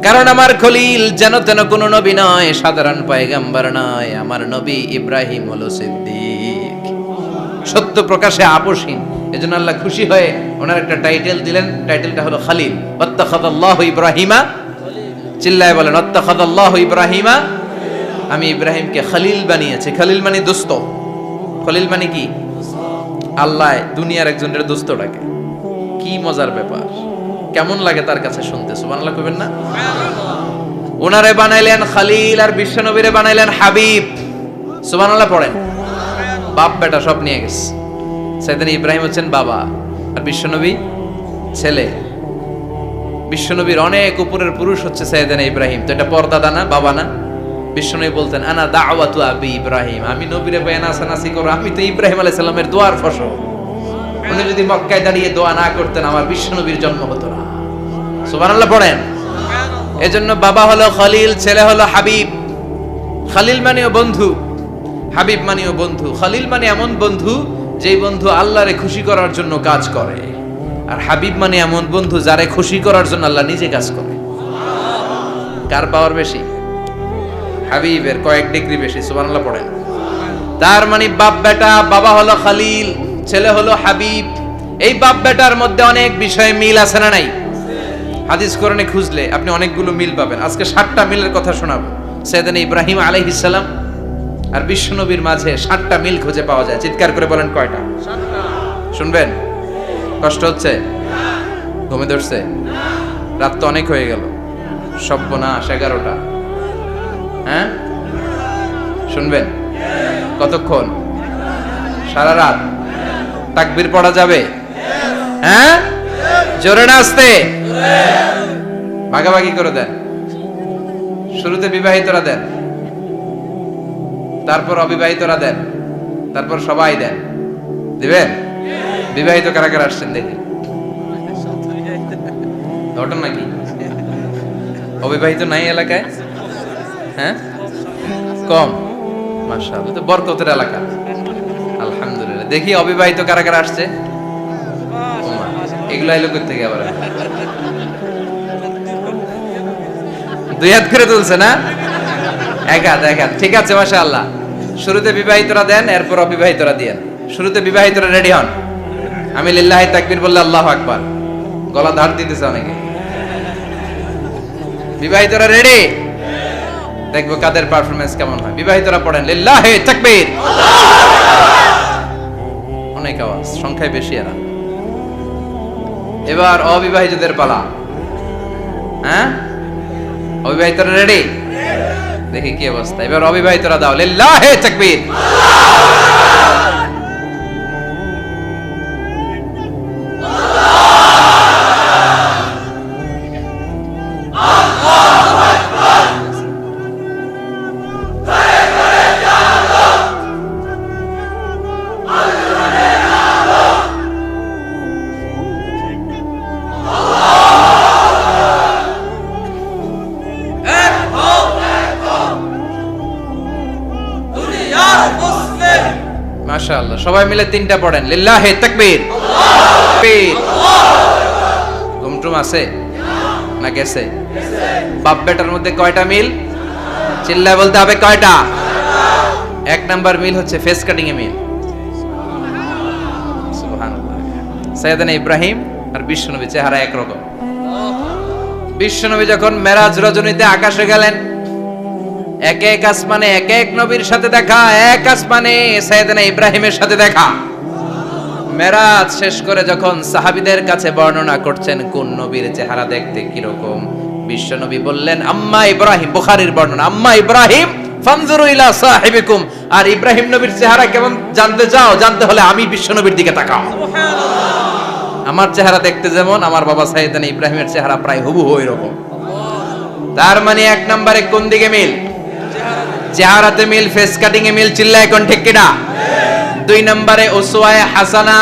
কারণ আমার খলিল যেন তেন কোন নবী নয়, সাধারণ পয়গম্বর নয়, আমার নবী ইব্রাহিম হলো সিদ্দিক, সত্য প্রকাশে আপোষহীন। এজন্য আল্লাহ খুশি হয়ে ওনার একটা টাইটেল দিলেন, টাইটেলটা হলো খালিল। ওয়াত্তাখাযাল্লাহু ইব্রাহিমা, চিল্লায় বলেন ওয়াত্তাখাযাল্লাহু ইব্রাহিমা, আমি ইব্রাহিমকে খলিল বানিয়েছি। খলিল মানে দোস্ত। খলিল মানে কি? আল্লাহ দুনিয়ার একজনের দোস্ত ডাকে। কি মজার ব্যাপার, কেমন লাগে তার কাছে শুনতে? সুবহানাল্লাহ কইবেন না? ওনারে বানাইলেন খালিল, আর বিশ্বনবীরে বানাইলেন হাবিব। সুবহানাল্লাহ পড়েন। বাপ বেটা সব নিয়ে গেছে। সাইয়েদনা ইব্রাহিম হচ্ছেন বাবা, আর বিশ্বনবী ছেলে। বিশ্বনবীর অনেক উপরের পুরুষ হচ্ছে সাইয়েদনা ইব্রাহিম। তো এটা পরদাদা না, বাবা না? বিশ্বনবী বলতেন আনা দাওয়াতু আবি ইব্রাহিম, আমি নবীরে বয়ান আসানাসি করো, আমি তো ইব্রাহিম আলাইহিস সালামের দোয়ার ফসল। উনি যদি মক্কায় দাঁড়িয়ে দোয়া না করতেন, আমার বিশ্বনবীর জন্ম হতো না। সুবহানাল্লাহ পড়েন। এজন্য বাবা হলো খলিল, ছেলে হলো হাবিব। খলিল মানেও বন্ধু, হাবিব মানেও বন্ধু। খলিল মানে এমন বন্ধু যেই বন্ধু আল্লাহরে খুশি করার জন্য কাজ করে, আর হাবিব মানে এমন বন্ধু যারে খুশি করার জন্য আল্লাহ নিজে কাজ করে। কার পাওয়ার বেশি? হাবিবের কয়েক ডিগ্রি বেশি। সুবহানাল্লাহ পড়েন। তার মানে বাপ বেটা, বাবা হলো খলিল, ছেলে হলো হাবিব। এই বাপ বেটার মধ্যে অনেক বিষয়ে মিল আছে না নাই? হাদিস কোরআনে খুঁজলে আপনি অনেকগুলো মিল পাবেন। আজকে 7টা মিলের কথা শোনাবো। সাইয়েদনা ইব্রাহিম আলাইহিস সালাম আর বিশ্বনবীর মাঝে 7টা মিল খুঁজে পাওয়া যায়। চিৎকার করে বলেন কয়টা? 7টা। শুনবেন? কষ্ট হচ্ছে? ঘুমে ধরছে? রাত তো অনেক হয়ে গেল। সর্বনাশ, 11টা। হ্যাঁ, শুনবেন? কতক্ষণ? সারা রাত। তাকবীর পড়া যাবে? হ্যাঁ, জোরে না আস্তে? ভাগাভাগি করে দেন। শুরুতে বিবাহিতরা দেন, তারপর অবিবাহিতরা দেন, তারপর সবাই দেন। দিবেন? বিবাহিত কারা কারা আসছেন দেখি? ঘটনা নাকি? অবিবাহিত নাই এলাকায়? হ্যাঁ, কম। মাশাআল্লাহ, তো বরকতের এলাকা। আলহামদুলিল্লাহ। দেখি অবিবাহিত কারা কারা আসছে? এগুলো এলো কোথা থেকে আবার? 2 হাত করে তুলছে না? 1 হাত, 1 হাত। ঠিক আছে, মাশাআল্লাহ। শুরুতে বিবাহিতরা দেন, এরপর অবিবাহিতরা দিয়েন। শুরুতে বিবাহিতরা রেডি হন। আমি লিল্লাহি তাকবীর বললে আল্লাহু আকবার। গলা ধার দিতেছে অনেকে। বিবাহিতরা রেডি? দেখবো কাদের পারফরম্যান্স কেমন হয়। বিবাহিতরা পড়েন লিল্লাহি তাকবীর। অনেক আওয়াজ, সংখ্যায় বেশি এরা। এবার অবিবাহিতদের পালা। হ্যাঁ, অবিবাহিতরা রেডি? দেখি কি অবস্থা। এবার অবিবাহিতরা দাও লিল্লাহি তাকবীর। মাশাআল্লাহ, সবাই মিলে 3টা পড়েন লিল্লাহি তাকবীর। ঘুমটুম আছে না গেছে? বাপ বেটার মধ্যে কয়টা মিল? চিল্লায় বলতে হবে কয়টা? 1 নাম্বার মিল হচ্ছে ফেস কাটিং এ মিল। সুবহানাল্লাহ। সাইয়েদনা ইব্রাহিম আর বিশ্বনবী চেহারা একরকম। বিশ্বনবী যখন মেরাজ রজনীতে আকাশে গেলেন, এক এক আসমানে এক এক নবীর সাথে দেখা, এক আসমানে সাইয়েদনা ইব্রাহিমের সাথে দেখা। মেরাজ শেষ করে যখন সাহাবীদের কাছে বর্ণনা করছেন কোন নবীর চেহারা দেখতে কিরকম, বিশ্বনবী বললেন আম্মা ইব্রাহিম। বুখারীর বর্ণনা, আম্মা ইব্রাহিম ফানজুরু ইলা সাহিবিকুম। আর ইব্রাহিম নবীর চেহারা কেমন জানতে চাও? জানতে হলে আমি বিশ্বনবীর দিকে তাকাও। সুবহানাল্লাহ। আমার চেহারা দেখতে যেমন, আমার বাবা সাইয়েদনা ইব্রাহিমের চেহারা প্রায় হুবহু এরকম। তার মানে 1 নম্বরে কোন দিকে মিল? চেহারাতে মিল, ফেস কাটিং এ মিল। চিল্লায় কোন ঠিক কিনা? 2 নম্বরে উসওয়ায়ে হাসানা।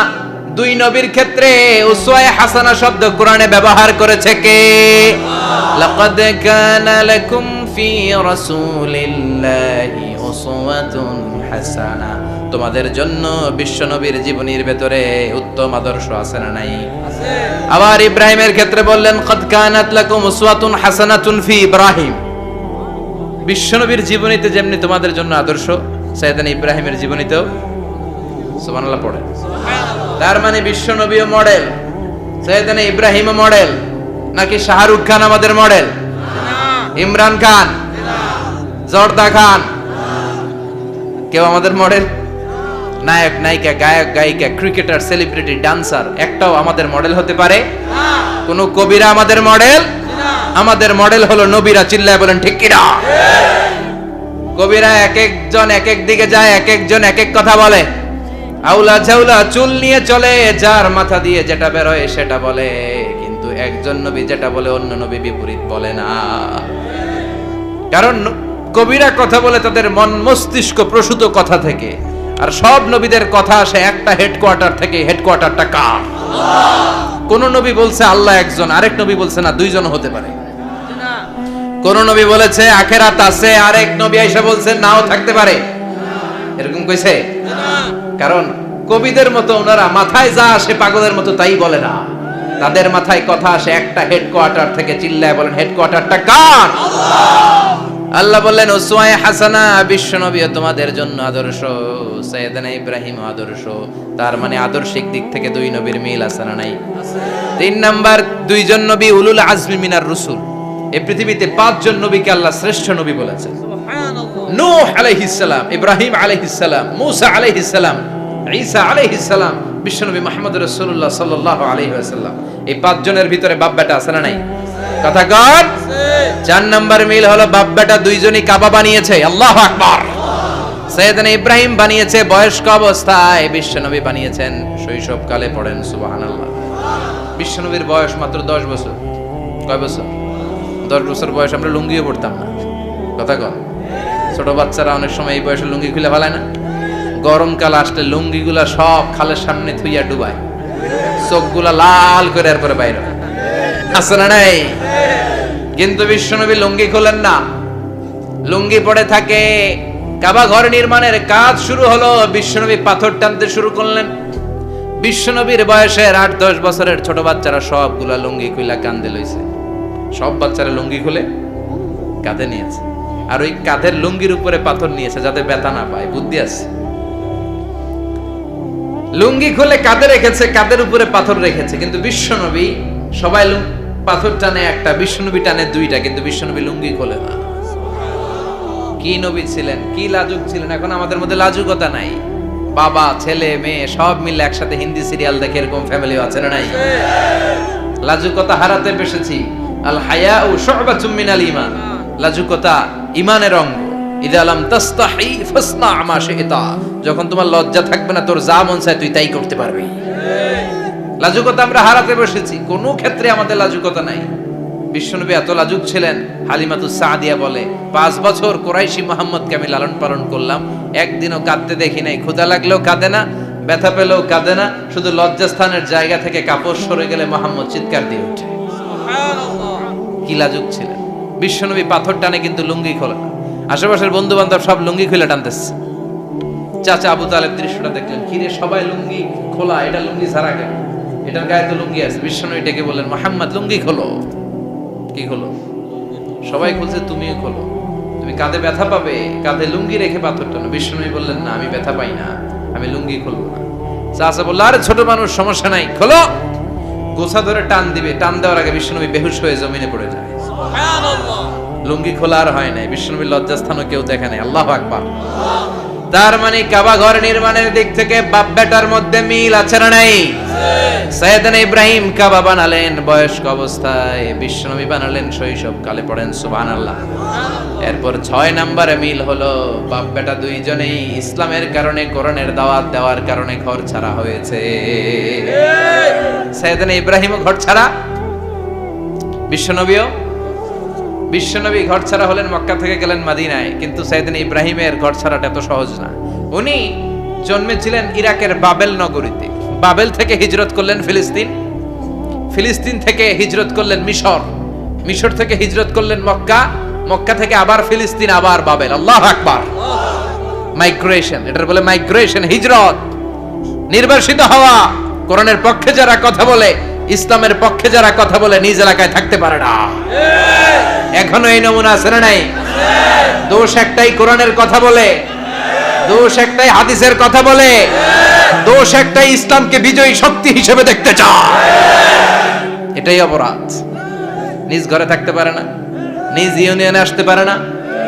2 নবীর ক্ষেত্রে উসওয়ায়ে হাসানা শব্দ কোরআনে ব্যবহার করেছে কে? লাকাদ কানা লাকুম ফি রাসূলিল্লাহি উসওয়াতুন হাসানা। তোমাদের জন্য বিশ্বনবীর জীবনীর ভেতরে উত্তম আদর্শ আছে না নাই? আছে। আবার ইব্রাহিমের ক্ষেত্রে বললেন কাদ কানাত লাকুম উসওয়াতুন হাসানাতুন ফি ইব্রাহিম। বিশ্বনবীর জীবনীতে যেমনি তোমাদের জন্য আদর্শ, সাইয়েদনা ইব্রাহিমের জীবনীতেও। সুবহানাল্লাহ পড়ে। তার মানে বিশ্বনবীও মডেল, সাইয়েদনা ইব্রাহিমও মডেল। নাকি শাহরুখ খান আমাদের মডেল? ইমরান খান, জর্দা খান, কেউ আমাদের মডেল? নায়ক নায়িকা, গায়ক গায়িকা, ক্রিকেটার, সেলিব্রিটি, ডান্সার একটাও আমাদের মডেল হতে পারে? কোন কবিরা আমাদের মডেল? আমাদের মডেল হলো নবীরা। চিল্লায় বলেন ঠিক কিনা? কবিরা এক একজন এক এক দিকে যায়, এক একজন এক এক কথা বলে। আউলা ঝাউলা চুল নিয়ে চলে, যার মাথা দিয়ে যেটা বের হয় সেটা বলে। কিন্তু একজন নবী যেটা বলে অন্য নবী বিপরীত বলে না। কারণ কবিরা কথা বলে তাদের মন মস্তিষ্ক প্রসূত কথা থেকে, আর সব নবীদের কথা আসে একটা হেডকোয়ার্টার থেকে। হেডকোয়ার্টারটা কার? কোন নবী বলছে আল্লাহ একজন, আরেক নবী বলছে না 2 জন হতে পারে। কোন নবী বলেছে আখিরাত আছে, আরেক নবী এসে বলছে নাও থাকতে পারে। এরকম কইছে? কারণ কবিদের মতো ওনারা মাথায় যা আসে পাগলের মতো তাই বলে না। তাদের মাথায় কথা আসে একটা হেডকোয়ার্টার থেকে। চিল্লায় বলেন হেডকোয়ার্টারটা কার? আল্লাহ বললেন উসওয়ায়ে হাসানা, বিশ্বনবী তোমাদের জন্য আদর্শ, সাইয়েদনা ইব্রাহিম আদর্শ। তার মানে আদর্শিক দিক থেকে দুই নবীর মিল আছে না নাই? তিন নাম্বার, দুইজন নবী উলুল আজমি মিনার রুসুল। এই পৃথিবীতে পাঁচজন নবীকে আল্লাহ শ্রেষ্ঠ নবী বলেছেন। নূহ আলাইহিস সালাম, ইব্রাহিম আলাইহিস সালাম, মূসা আলাইহিস সালাম, ঈসা আলাইহিস সালাম, বিশ্বনবী মুহাম্মদ রাসূলুল্লাহ সাল্লাল্লাহু আলাইহি ওয়াসাল্লাম। এই পাঁচজনের ভিতরে বাপ বেটা আছে না নাই? কথা কর। চার নাম্বার মিল হলো বাপ বেটা দুইজনই কাবা বানিয়েছে। আল্লাহু আকবার। সাইয়েদনা ইব্রাহিম বানিয়েছে বয়স্ক অবস্থায়, বিশ্বনবী বানিয়েছেন শৈশবকালে। পড়েন সুবহানাল্লাহ। বিশ্বনবীর বয়স মাত্র 10 বছর। কয় বছর? 10 বছর বয়স আমরা লুঙ্গিও পড়তাম না। কথা কর। ছোট বাচ্চারা অনেক সময় এই বয়সে লুঙ্গি খুলে ফেলায় না? গরমকাল আসলে লুঙ্গিগুলা সব খালের সামনে থুইয়া ডুবায়, চোখগুলা লাল করে এরপরে বাইরে আসে না নাই? কিন্তু বিশ্বনবী লুঙ্গি খোলেন না, লুঙ্গি পড়ে থাকে। কাবা ঘর নির্মাণের কাজ শুরু হলো, বিশ্বনবী পাথর টানতে শুরু করলেন। বিশ্বনবীর বয়সের 8-10 বছরের ছোট বাচ্চারা সবগুলা লুঙ্গি খুলে কাঁধে লইছে। সব বাচ্চারা লুঙ্গি খুলে কাঁধে নিয়েছে, আর ওই কাঁধের লুঙ্গির উপরে পাথর নিয়েছে যাতে ব্যথা না পায়। বুদ্ধি আছে। লুঙ্গি খুলে কাঁধে রেখেছে, কাঁধের উপরে পাথর রেখেছে। কিন্তু বিশ্বনবী, সবাই পাথর টানে একটা, বিশ্বনবী টানে দুইটা, কিন্তু বিশ্বনবী লুঙ্গি খোলে না। কি নবী ছিলেন, কি লাজুক ছিলেন! এখন আমাদের মধ্যে লাজুকতা নাই। বাবা ছেলে মেয়ে সব মিলে একসাথে হিন্দি সিরিয়াল দেখে, এরকম ফ্যামিলিও আছে না নাই? লাজুকতা হারাতে বসেছি। আল হায়াউ শু'বাতুম মিনাল ঈমান। লাজুকতা ঈমানের অঙ্গ। ইযা লাম তাস্তাহি ফাসনা মা শি'তা। যখন তোমার লজ্জা থাকবে না, তোর যা মন চায় তুই তাই করতে পারবি। লাজুকতা আমরা হারাতে বসেছি, কোনো ক্ষেত্রে আমাদের লাজুকতা নাই। বিশ্বনবী এত লাজুক ছিলেন, হালিমাতুস সাদিয়া বলে 5 বছর কুরাইশি মুহাম্মদকে আমি লালন পালন করলাম, একদিনও কাঁদতে দেখি নাই। ক্ষুধা লাগলেও কাঁদে না, ব্যথা পেলেও কাঁদে না, শুধু লজ্জাস্থানের জায়গা থেকে কাপড় সরে গেলে মুহাম্মদ চিৎকার দিয়ে ওঠে। কি লাজুক ছিলেন! বিশ্বনবী পাথর টানে কিন্তু লুঙ্গি খোলে না। আশেপাশের বন্ধু বান্ধব সব লুঙ্গি খুলে টানতেছে। চাচা আবু তালেব দৃশ্যটা দেখলেন, কিরে সবাই লুঙ্গি খোলা, এটা লুঙ্গি ছাড়া কেন? এটার গায়ে তো লুঙ্গি আছে। বিশ্বনবী ডেকে বললেন, মুহাম্মদ লুঙ্গি খোলো। কি খোলো? সবাই খুলছে, তুমিও খোলো। তুমি কাঁধে ব্যথা পাবে, কাঁধে লুঙ্গি রেখে পাথর টানো। বিশ্বনবী বললেন, না আমি ব্যথা পাই না, আমি লুঙ্গি খুলবো না। চাচা বলল, আরে ছোট মানুষ, সমস্যা নাই, খোলো। গোছা ধরে টান দিবে, টান দেওয়ার আগে বিশ্বনবী বেহুশ হয়ে জমিনে পড়ে যায়। লুঙ্গি খোলা আর হয় নাই। বিশ্বনবীর লজ্জাস্থানও কেউ দেখে নাই। আল্লাহু আকবার। তার মানে কাবা ঘর নির্মাণের দিক থেকে বাপ বেটার মধ্যে মিল আছে না নাই? সাইয়েদনা ইব্রাহিম কাবা বানালেন বয়স্ক অবস্থায়, বিশ্বনবী বানালেন শৈশবকালে। পড়েন সুবহানাল্লাহ। এরপর 6 নম্বরে মিল হলো, বাপ বেটা দুইজনেই ইসলামের কারণে, কোরআনের দাওয়াত দেওয়ার কারণে ঘর ছাড়া হয়েছে। সাইয়েদনা ইব্রাহিমও ঘর ছাড়া, বিশ্বনবী ঘর ছাড়া হলেন, মক্কা থেকে গেলেন মদিনায়। কিন্তু সাইয়েদনা ইব্রাহিমের ঘর ছাড়াটা এত সহজ না। উনি জন্মেছিলেন ইরাকের বাবেল নগরীতে। বাবেল থেকে হিজরত করলেন ফিলিস্তিন, ফিলিস্তিন থেকে হিজরত করলেন মিশর, মিশর থেকে হিজরত করলেন মক্কা, মক্কা থেকে আবার ফিলিস্তিন, আবার বাবেল। আল্লাহু আকবার। মাইগ্রেশন, এটার বলে মাইগ্রেশন, হিজরত। নির্বাসিত হওয়া। কোরআনের পক্ষে যারা কথা বলে, ইসলামের পক্ষে যারা কথা বলে, নিজ এলাকায় থাকতে পারে না। এখনো এই নমুনা আছে না নাই? দোষ একটাই, কোরআনের কথা বলে। দোষ একটাই, হাদিসের কথা বলে। দোষ একটাই, ইসলামকে বিজয়ী শক্তি হিসেবে দেখতে চায়। এটাই অপরাধ। নিজ ঘরে থাকতে পারে না, নিজ ইউনিয়নে আসতে পারে না,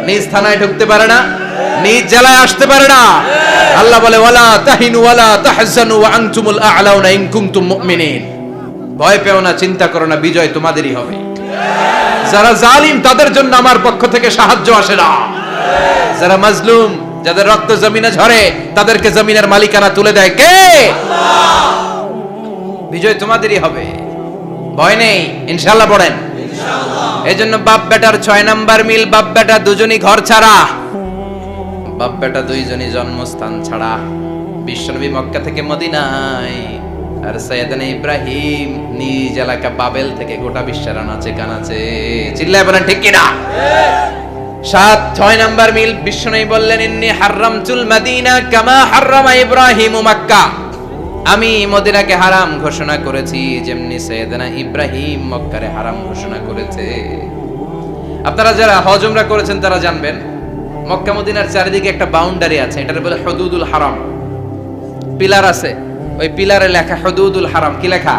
নিজ থানায় ঢুকতে পারে না, নিজ জেলায় আসতে পারে না। আল্লাহ বলে, ওয়ালা তাহিনু ওয়ালা তাহজানু ওয়া আনতুমুল আ'লাউনা ইন কুনতুম মুমিনিন। ভয় পেও না, চিন্তা করো না, বিজয় তোমাদেরই হবে। যারা জালিম তাদের জন্য আমার পক্ষ থেকে সাহায্য আসে না। যারা মাজলুম, যাদের রক্ত জমিনে ঝরে, তাদেরকে জমিনের মালিকানা তুলে দেয় কে? আল্লাহ। বিজয় তোমাদেরই হবে, ভয় নেই, ইনশাআল্লাহ। পড়েন ইনশাআল্লাহ। এজন্য বাপ বেটার 6 নাম্বার মিল, বাপ বেটা দুজনই ঘর ছাড়া, বাপ বেটা দুইজনই জন্মস্থান ছাড়া। বিশ্বনবী মক্কা থেকে মদিনায়, আর সাইয়েদনা ইব্রাহিম নিজ এলাকা বাবেল থেকে গোটা বিশ্বের আনাচে কানাচে। চিল্লায় বলেন ঠিক কিনা? 6 নাম্বার মিল, বিশ্বনবী বললেন, ইন্নী হারামতুল মদিনা কামা হারামা ইব্রাহিম মক্কা। আমি মদিনাকে হারাম ঘোষণা করেছি যেমনি সাইয়েদনা ইব্রাহিম মক্কারে হারাম ঘোষণা করেছে। আপনারা যারা হজ উমরা করেছেন তারা জানবেন, মক্কা মদিনার চারিদিকে একটা বাউন্ডারি আছে, এটার বলে হুদুদুল হারাম। পিলার আছে, ওই পিলারে লেখা হুদুদুল হারাম। কি লেখা?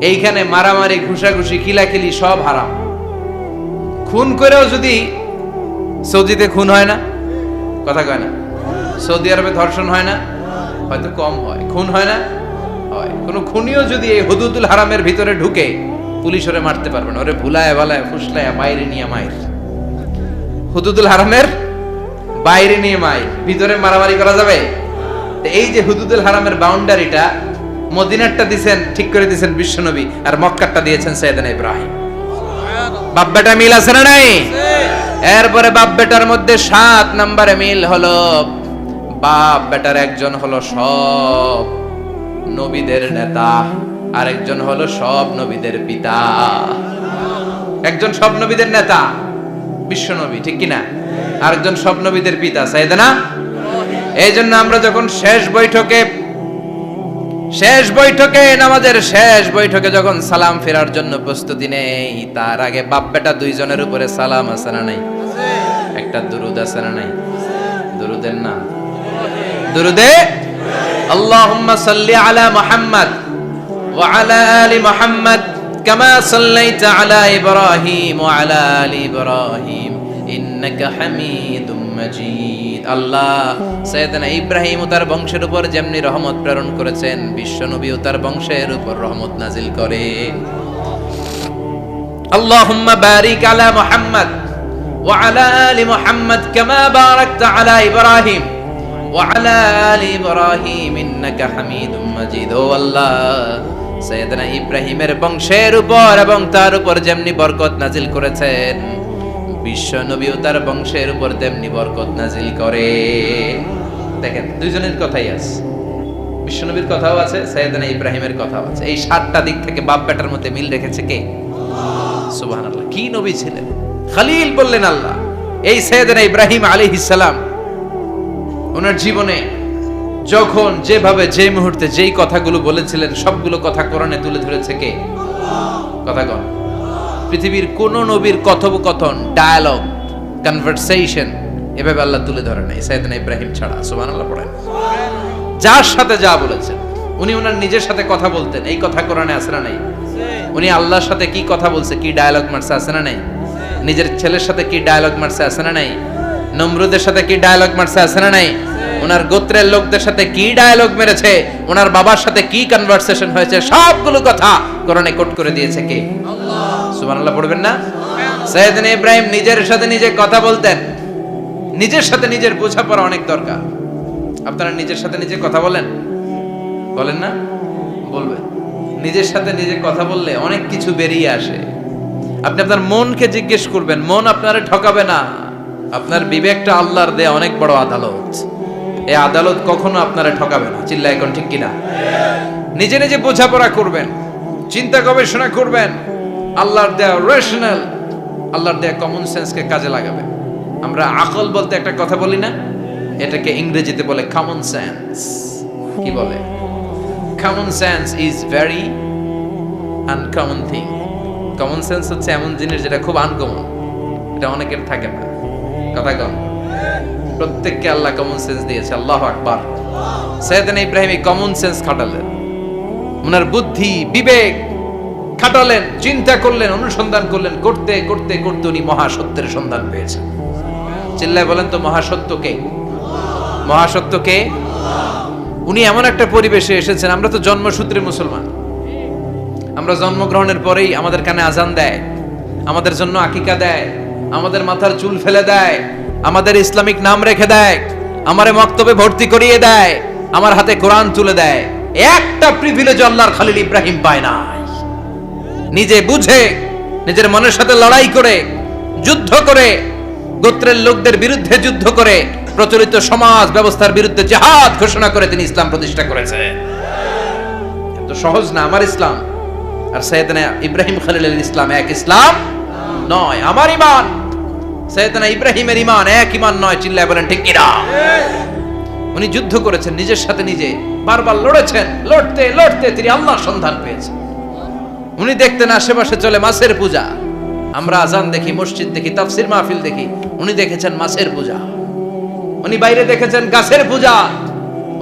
এইখানে মারামারি, ঘুষাঘুষি, খিলাখিলি সব হারাম। খুন করেও যদি, সৌদিতে খুন হয় না, কথা কয় না? সৌদি আরবে ধর্ষণ হয় না, হয়তো কম হয়, খুন হয় না, হয়। কোন খুনিও যদি এই হুদুদুল হারামের ভিতরে ঢুকে, পুলিশ ওরে মারতে পারবে না, ওরে ভুলায় ভালায় ফুসলায় বাইরে নিয়ে মায়ের। হুদুদুল হারামের বাইরে নিয়ে মায়ের, ভিতরে মারামারি করা যাবে? এই যে হুদুদুল হারামের বাউন্ডারিটা, মদিনারটা দিয়েছেন, ঠিক করে দিয়েছেন বিশ্বনবী, আর মক্কারটা দিয়েছেন সাইয়েদনা ইব্রাহিম। বাপ বেটা মিল আছে না নাই? এরপরে বাপ বেটার মধ্যে 7 নম্বরে মিল হলো, বাপ বেটার একজন হলো সব নবীদের নেতা, আর একজন হলো সব নবীদের পিতা। একজন সব নবীদের নেতা বিশ্বনবী, ঠিক কিনা? আরেকজন সব নবীদের পিতা সাইয়েদনা। এই জন্য আমরা যখন শেষ বৈঠকে নামাজের শেষ বৈঠকে যখন সালাম ফেরার জন্য প্রস্তুতি নেই, তার আগে বাপ বেটা দুইজনের উপরে সালাম আছে না নাই? একটা দুরুদ আছে না নাই? দুরুদের নাম দুরুদে আল্লাহুম্মা সাল্লি আলা মুহাম্মদ ওয়া আলা আলি মুহাম্মদ কামা সাল্লাইতা আলা ইব্রাহিম ওয়া আলা আলি ইব্রাহিম ইন্নাকা হামিদুম মাজিদ। আল্লাহ সাইয়েদনা ইব্রাহিম ও তার বংশের উপর যেমনি রহমত প্রেরণ করেছেন, বিশ্ব নবী ও তার বংশের উপর রহমত নাজিল করে। আল্লাহুম্মা বারিক আলা মুহাম্মদ ওয়া আলা আলি মুহাম্মদ কামা বারাকতা আলা ইব্রাহিম ওয়া আলা আলি ইব্রাহিম ইন্নাকা হামিদুম মাজিদ। ও আল্লাহ, সাইয়েদনা ইব্রাহিমের বংশের উপর এবং তার উপর যেমনি বরকত নাজিল করেছেন, বিশ্ব নবী ও তার বংশের উপর তেমনি বরকত নাজিল করে। দেখেন, দুইজনের কথাই আছে, বিশ্ব নবীর কথাও আছে, সাইয়েদনা ইব্রাহিমের কথাও আছে। এই 7টা দিক থেকে বাপ বেটার মধ্যে মিল রেখেছে কে? সুবহানাল্লাহ। কি নবী ছিলেন! খলিল বললেন আল্লাহ। এই সাইয়েদনা ইব্রাহিম আলাইহিস সালাম ওনার জীবনে যখন যেভাবে যে মুহূর্তে যেই কথাগুলো বলেছিলেন, সবগুলো কথা কোরআনে তুলে ধরেছে কে? কথা কন। পৃথিবীর কোন নবীর কথোপকথন, ডায়ালগ, কনভারসেশন এভাবে আল্লাহ তুলে ধরে নাই সাইয়েদনা ইব্রাহিম ছাড়া। সুবহানাল্লাহ পড়েন। যার সাথে যা বলেছেন, উনি ওনার নিজের সাথে কথা বলতেন, এই কথা কোরআনে আছে না নাই? উনি আল্লাহর সাথে কি কথা বলছে, কি ডায়ালগ মারছে, আছে না নাই? নিজের ছেলের সাথে কি ডায়ালগ মারছে, আছে না নাই? নমরুদের সাথে কি ডায়ালগ মারছে, আছে না নাই? ওনার গোত্রের লোকদের সাথে কি ডায়ালগ মেরেছে, ওনার বাবার সাথে কি কনভারসেশন হয়েছে, সবগুলো কথা কোরআনে কোট করে দিয়েছে কে? আল্লাহ। সুবহানাল্লাহ পড়বেন না? সাইয়েদনা ইব্রাহিম নিজের সাথে নিজে কথা বলতেন। নিজের সাথে নিজের বোঝাপড়া অনেক দরকার। আপনারা নিজের সাথে নিজে কথা বলেন? বলেন না? বলবেন। নিজের সাথে নিজে কথা বললে অনেক কিছু বেরিয়ে আসে। আপনি আপনার মনকে জিজ্ঞেস করবেন, মন আপনারে ঠকাবে না। আপনার বিবেকটা আল্লাহর দেয়া অনেক বড় আদালত। এই আদালত কখনো আপনারে ঠকাবে না। চিল্লায় এখন ঠিক কিনা? নিজে নিজে বোঝাপড়া করবেন, চিন্তা গবেষণা করবেন, আল্লাহর দেয়া রেশনাল, আল্লাহর দেয়া কমন সেন্সকে কাজে লাগাবেন। আমরা আকল বলতে একটা কথা বলি না, এটাকে ইংরেজিতে বলে কমন সেন্স। কি বলে? Common sense is very uncommon thing. Common sense হচ্ছে এমন জিনিস যেটা খুব আনকমন, এটা অনেকের থাকে না। কথা কম। প্রত্যেককে আল্লাহ কমন সেন্স দিয়েছে। আল্লাহু আকবার। সাইয়েদনা ইব্রাহিম এই কমন সেন্স খাটালেন, ওনার বুদ্ধি বিবেক খাটালেন, চিন্তা করলেন, অনুসন্ধান করলেন, করতে করতে করতে উনি মহাসত্যের সন্ধান পেয়েছেন। চিল্লায় বলেন তো, মহাসত্য কে? মহাসত্য কে? উনি এমন একটা পরিবেশে এসেছেন, আমরা তো জন্মসূত্রে মুসলমান, আমরা জন্মগ্রহণের পরেই আমাদের কানে আজান দেয়, আমাদের জন্য আকিকা দেয়, আমাদের মাথার চুল ফেলে দেয়, আমাদের ইসলামিক নাম রেখে দেয়, আমারে মক্তবে ভর্তি করিয়ে দেয়, আমার হাতে কোরআন তুলে দেয়। একটা প্রিভিলেজ আল্লাহর খলিল ইব্রাহিম পায় না। নিজে বুঝে, নিজের মনের সাথে লড়াই করে, যুদ্ধ করে, গোত্রের লোকদের বিরুদ্ধে যুদ্ধ করে, প্রচলিত সমাজ ব্যবস্থার বিরুদ্ধে জিহাদ ঘোষণা করে তিনি ইসলাম প্রতিষ্ঠা করেছে। এত সহজ না আমার ইসলাম আর সাইয়েদনা ইব্রাহিম খলিলের ইসলাম এক ইসলাম নয়। আমার ঈমান সাইয়েদনা ইব্রাহিমের ঈমান এক ঈমান নয়। চিল্লায় বলেন ঠিক কিনা? উনি যুদ্ধ করেছেন, নিজের সাথে নিজে বারবার লড়েছেন, লড়তে লড়তে তিনি আল্লাহর সন্ধান পেয়েছেন। উনি দেখতেন আশেপাশে চলে মাছের পূজা, আমরা আজান দেখি, মসজিদ দেখি, তাফসির মাহফিল দেখি, উনি দেখেছেন মাছের পূজা, উনি বাইরে দেখেছেন গাছের পূজা,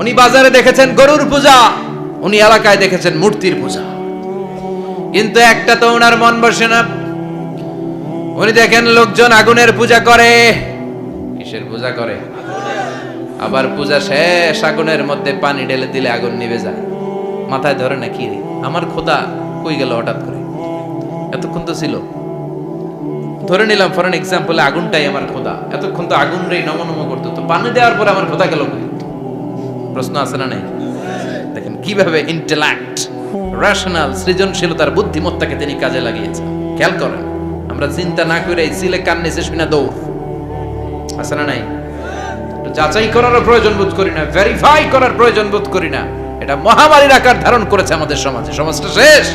উনি বাজারে দেখেছেন গরুর পূজা, উনি এলাকায় দেখেছেন মূর্তির পূজা। কিন্তু একটা তো ওনার মন বসে না। উনি দেখেন লোকজন আগুনের পূজা করে। কিসের পূজা করে? আবার পূজা শেষ আগুনের মধ্যে পানি ঢেলে দিলে আগুন নিভে যায়। মাথায় ধরে না কি রে, আমার খোদা কই গেল হঠাৎ করে, এতক্ষণ তো ছিল। ধরে নিলাম ফর এন এক্সাম্পল আগুনটাই আমার খোদা, এতক্ষণ তো আগুন রে নম নম করতো, তো পানি দেওয়ার পরে আমার খোদা গেল কই? প্রশ্ন আছে না নাই? দেখেন কিভাবে ইন্টেলেক্ট, রেশনাল, সৃজনশীলতার বুদ্ধিমত্তাকে তিনি কাজে লাগিয়েছেন। খেয়াল করেন, আমরা চিন্তা না করে সিলে কান নিচে শুনে দৌড়, আছে না নাই? যাচাই করার প্রয়োজন বোধ করি না, ভেরিফাই করার প্রয়োজন বোধ করি না। এটা মহামারীর আকার ধারণ করেছে আমাদের সমাজে, সমাজটা শেষ।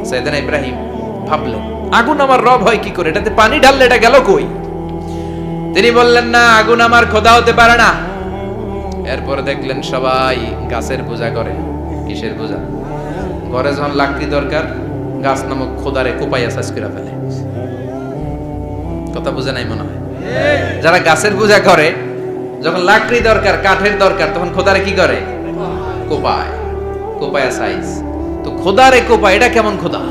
সাইয়েদনা ইব্রাহিম ভাবলেন আগুন আমার রব হয় কি করে, এটাতে পানি ঢাললে এটা গেল কই? তিনি বললেন না, আগুন আমার খোদা হতে পারে না। এরপর দেখলেন সবাই গাছের পূজা করে। কিসের পূজা? ঘরে যখন লাকড়ি দরকার, গাছ নামক খোদারে কোপাইয়া সাজ করে ফেলে। কথা বুঝে নাই মনে হয়? যারা গাছের পূজা করে, যখন লাকড়ি দরকার, কাঠের দরকার, তখন খোদারে কি করে? কোপায়, কোপায়া সাইজ। তো খোদারে কোপায়, এটা কেমন খোদা?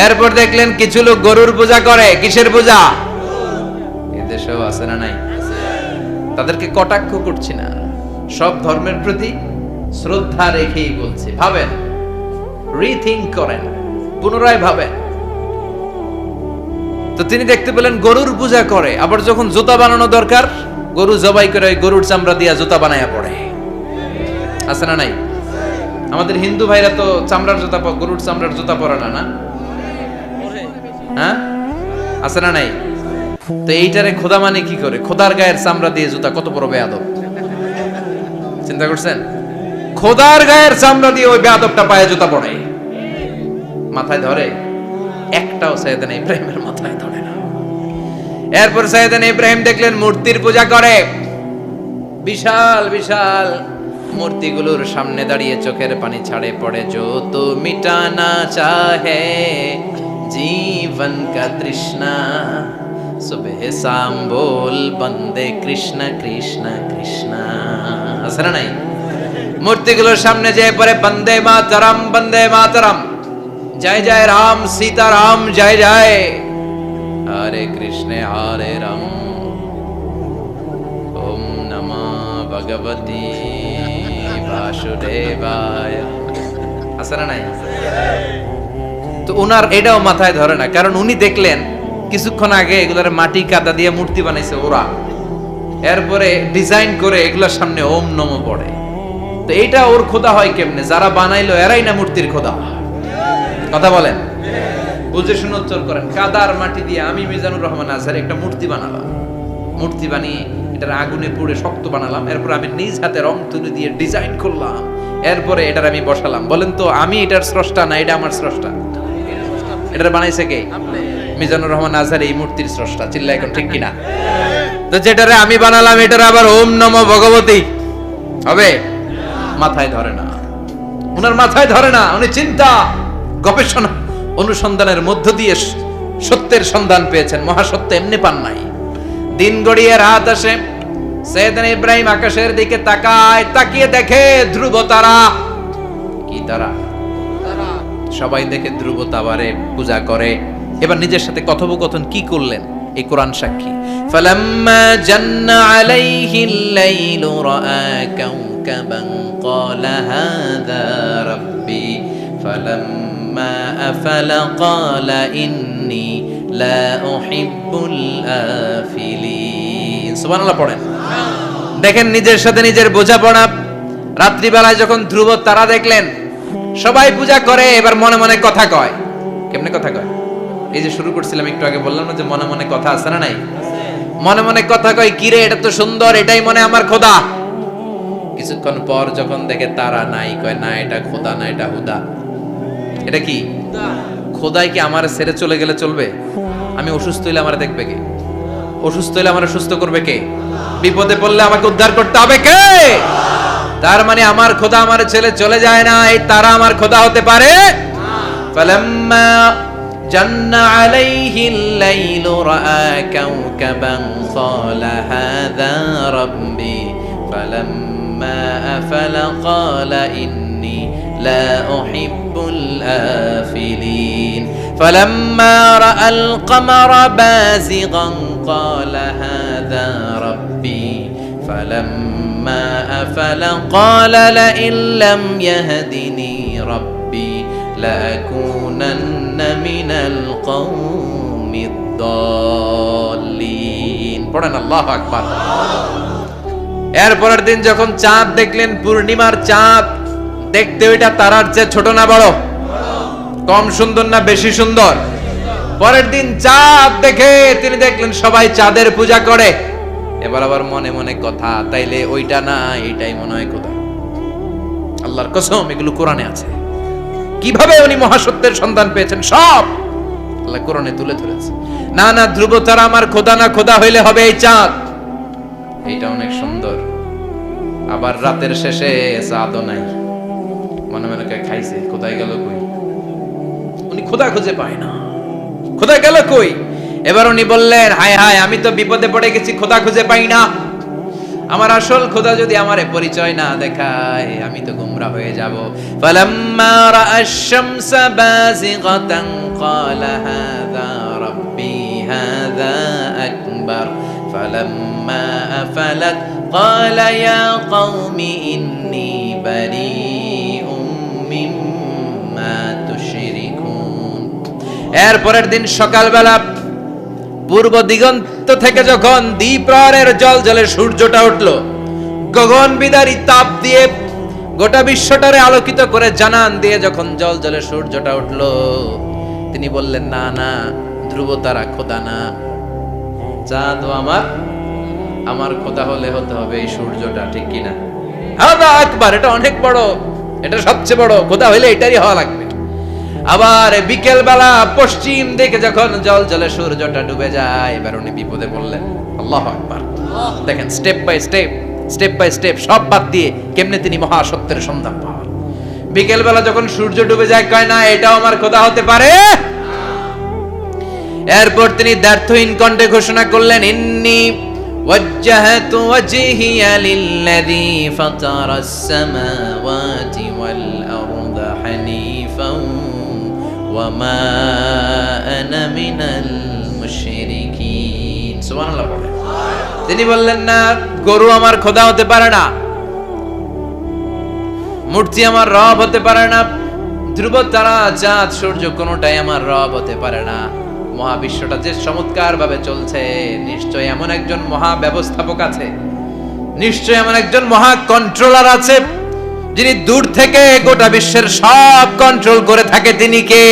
এরপর দেখলেন কিছু লোক গরুর পূজা করে। কিসের পূজা? এদেশেও আছে না নাই? তাদেরকে কটাক্ষ করছি না, সব ধর্মের প্রতি শ্রদ্ধা রেখেই বলছি। ভাবেন, রিথিঙ্ক করেন, পুনরায় ভাবেন। তো তিনি দেখতে পেলেন গরুর পূজা করে। আবার যখন জুতা বানানো দরকার, গরু জবাই করে গরুর চামড়া দিয়া জুতা বানায়া পড়ে। আছে না নাই? আমাদের হিন্দু ভাইরা তো চামড়ার জুতা, গরুর চামড়ার জুতা পরে না, না? হ্যাঁ, আছে না নাই? তো এইটারে খোদা মানে কি করে? খোদার গায়ের চামড়া দিয়ে জুতা, কত বড় বেয়াদব! চিন্তা করছেন? খোদার গায়ের চামড়া দিয়ে ওই বেয়াদবটা পায়ে জুতা পড়ে। মাথায় ধরে? একটাও সাইয়েদনা ইব্রাহিমের মাথায় ধরে না। এরপর সাইয়েদনা ইব্রাহিম দেখলেন মূর্তির পূজা করে। বিশাল বিশাল মূর্তিগুলোর সামনে দাঁড়িয়ে চোখের পানি ছাড়ে পড়ে। जो तो मिटाना चाहे जीवन का तृष्णा, सुबह शाम बोल बंदे कृष्ण कृष्ण कृष्ण। আছে না নাই? মূর্তিগুলোর সামনে যেয়ে পড়ে বন্দে মাতরম, বন্দে মাতরম, জয় জয় রাম সীতা রাম, জয় জয় হরে কৃষ্ণ হরে রাম, ওম নমঃ ভগবতী বাসুদেবায়। আছে না নাই? তো ওনার এটাও মাথায় ধরে না, কারণ উনি দেখলেন কিছুক্ষণ আগে এগুলোর মাটি কাদা দিয়ে মূর্তি বানাইছে ওরা, এরপরে ডিজাইন করে এগুলোর সামনে ওম নমঃ পড়ে। তো এইটা ওর খোদা হয় কেমনে? যারা বানাইলো এরাই না মূর্তির খোদা? কথা বলেন, বুঝে শুনে উত্তর করেন। কাদার মাটি দিয়ে আমি মিজানুর রহমান আজহারি একটা মূর্তি বানালাম, মূর্তি বানিয়ে এটার আগুনে পুড়ে শক্ত বানালাম, এরপর আমি নিজ হাতে রং তুলি দিয়ে ডিজাইন করলাম, এরপরে এটার আমি বসালাম। বলেন তো আমি এটার স্রষ্টা না এটা আমার স্রষ্টা? এটার বানাইছে কে? মিজানুর রহমান আজহারি এই মূর্তির স্রষ্টা। চিল্লা এখন ঠিক কিনা? তো যেটারে আমি বানালাম এটার আবার ওম নমঃ ভগবতী হবে? মাথায় ধরে না, ওনার মাথায় ধরে না। উনি চিন্তা, গবেষণা, অনুসন্ধানের মধ্য দিয়ে সত্যের সন্ধান পেয়েছেন। মহাসত্য এমনি পান নাই। দিন গড়িয়ে রাত আসে, সাইয়েদনা ইব্রাহিম আকাশের দিকে তাকায়, তাকিয়ে দেখে ধ্রুব তারা। কি তারা? সবাই দেখে ধ্রুব তারারে পূজা করে। এবার নিজের সাথে কথোপকথন কি করলেন এই কোরআন সাক্ষী। ফালাম্মা জান্না আলাইহিল লাইলু রাআ কাওকাবান ক্বালা হাযা রাব্বি ফালাম্মা আফালা ক্বালা ইন্নী লা উহিব্বুল আফিলিন। সুবহানাল্লাহ পড়েন। দেখেন নিজের সাথে নিজের বোঝাপড়া। রাত্রিবেলায় যখন ধ্রুব তারা দেখলেন, সবাই পূজা করে, এবার মনে মনে কথা কয়। কেমনে কথা কয়? এই যে শুরু করছিলাম একটু আগে, বললাম না যে মনে মনে কথা আছে না নাই? মনে মনে কথা কয়, কিরে এটা তো সুন্দর, এটাই মনে আমার খোদা। কিছুক্ষণ পর যখন দেখে তারা নাই, কয় না এটা খোদা না, এটা হুদা। এটা কি খোদাই? কি আমার ছেড়ে চলে গেলে চলবে? আমি অসুস্থ হইলে আমার দেখবে কে? অসুস্থ হইলে আমার সুস্থ করবে কে? বিপদে পড়লে আমাকে উদ্ধার করতে হবে কে? তার মানে আমার খোদা আমার ছেলে চলে যায় না, এই তারা আমার খোদা হতে পারে? ফালাম্মা জান্না আলাইহিল লাইলু রাআ কাওকাবান ক্বালা হাযা রাব্বি ফালাম্মা আফালা ক্বালা ইন্নী লা উহিব্বুল আফিলিন ফালাম্মা রাআল কমারা বাযিগান ক্বালা হাযা রাব্বি ফালাম্মা আফালা ক্বালা লাইন লাম ইয়াহদিনি রাব্বি লাকুনান্না মিনাল কওমিদ দাল্লিন। পড়েন আল্লাহু আকবার। এরপরের দিন যখন চাঁদ দেখলেন, পূর্ণিমার চাঁদ, দেখতে ওইটা তারার চেয়ে ছোট না বড়? কম সুন্দর না বেশি সুন্দর? পরের দিন চাঁদ দেখে তিনি দেখলেন সবাই চাঁদের পূজা করে। এবার আবার মনে মনে কথা, তাইলে ওইটা না এইটাই মনে হয় খোদা। আল্লাহর কসম, এগুলো কোরআনে আছে। কিভাবে উনি মহাসত্যের সন্ধান পেয়েছেন সব আল্লাহ কোরআনে তুলে ধরেছে। না না, ধ্রুব তারা আমার খোদা না, খোদা হইলে হবে এই চাঁদ। এইটা অনেক সুন্দর। আবার রাতের শেষে চাঁদও নাই, মনে মনে খাইছে, খোদাই গেল কই? উনি খোদা খুঁজে পায় না, খোদা গেল কই? এবার উনি বললেন, হায় হায়, আমি তো বিপদে পড়ে গেছি, খোদা খুঁজে পাই না। আমার আসল খোদা যদি আমারে পরিচয় না দেখায়, আমি তো গোমরা হয়ে যাব। ফালাম্মা রাআশ শামসা বাযিগাতান ক্বালা হাযা রাব্বি হাযা আকবার ফালাম্মা আফালাত ক্বালা ইয়া কওমি ইন্নী বারীউম মিম্মা তুশরিকুন। এরপরের দিন সকালবেলা পূর্ব দিগন্ত থেকে যখন দ্বিপ্রহরের জলজলে সূর্যটা উঠলো, গগন বিদারী তাপ দিয়ে গোটা বিশ্বটারে আলোকিত করে জানান দিয়ে যখন জলজলে সূর্যটা উঠলো, তিনি বললেন, না না, ধ্রুব তারা খোদা না, চাঁদ আমার খোদা হলে হতে হবে এই সূর্যটা, ঠিক কিনা? হাদা আকবার, এটা অনেক বড়, এটা সবচেয়ে বড়, খোদা হইলে এটারই হওয়া লাগবে। আবার বিকেল বেলা পশ্চিম দিকে যখন জল জলে সূর্যটা ডুবে যায়, এবার উনি বিপদে পড়লেন। আল্লাহু আকবার। দেখেন, স্টেপ বাই স্টেপ সব বাদ দিয়ে কেমনে তিনি মহাসত্যের সন্ধান পান। বিকেল বেলা যখন সূর্য ডুবে যায়, কয় না এটাও আমার খোদা হতে পারে। এরপর তিনি দ্ব্যর্থহীন কণ্ঠে ঘোষণা করলেন, ইন্নী ওয়াজ্জাহতু ওয়াজহিয়া লিল্লাযী ফাতারাস সামাওয়াতি ওয়াল আরদা হানিফান ওয়া মা আনা মিনাল মুশরিকিন। সুবহানাল্লাহ বলেন। তিনি বললেন, না, গরু আমার খোদা হতে পারে না, মূর্তি আমার রব হতে পারে না, ধ্রুব তারা, চাঁদ, সূর্য কোনোটাই আমার রব হতে পারে না। মহাবিশ্বটা যে চমৎকার ভাবে চলছে, নিশ্চয় এমন একজন মহা ব্যবস্থাপক আছে, নিশ্চয় এমন একজন মহা কন্ট্রোলার আছে, যিনি দূর থেকে গোটা বিশ্বের সব কন্ট্রোল করে থাকে। তিনি কে?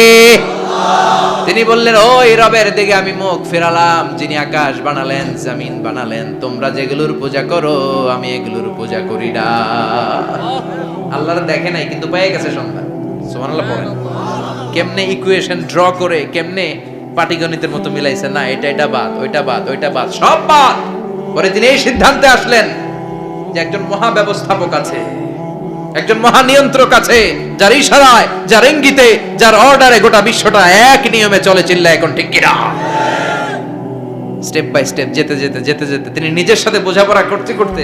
তিনি বললেন, ওই রবের দিকে আমি মুখ ফেরালাম, যিনি আকাশ বানালেন, জমিন বানালেন। তোমরা যেগুলোর পূজা করো, আমি এগুলোর পূজা করি না। আল্লাহর দেখে নাই, কিন্তু পেয়ে গেছে সন্ধান। সুবহানাল্লাহ পড়েন। কেমনে ইকুয়েশন ড্র করে, কেমনে পাটিগণিতের মতো মিলাইছে, না এটা বাদ, ওইটা বাদ, ওইটা বাদ, সব বাদ। পরে তিনি এই সিদ্ধান্তে আসলেন যে একজন মহা ব্যবস্থাপক আছে, একজন মহা নিয়ন্ত্রক আছে, যার ইশারায়, যার ইঙ্গিতে, যার অর্ডারে গোটা বিশ্বটা এক নিয়মে চলে। চিল্লা এখন ঠিক কিনা? স্টেপ বাই স্টেপ যেতে যেতে তিনি নিজের সাথে বোঝাপড়া করতে করতে,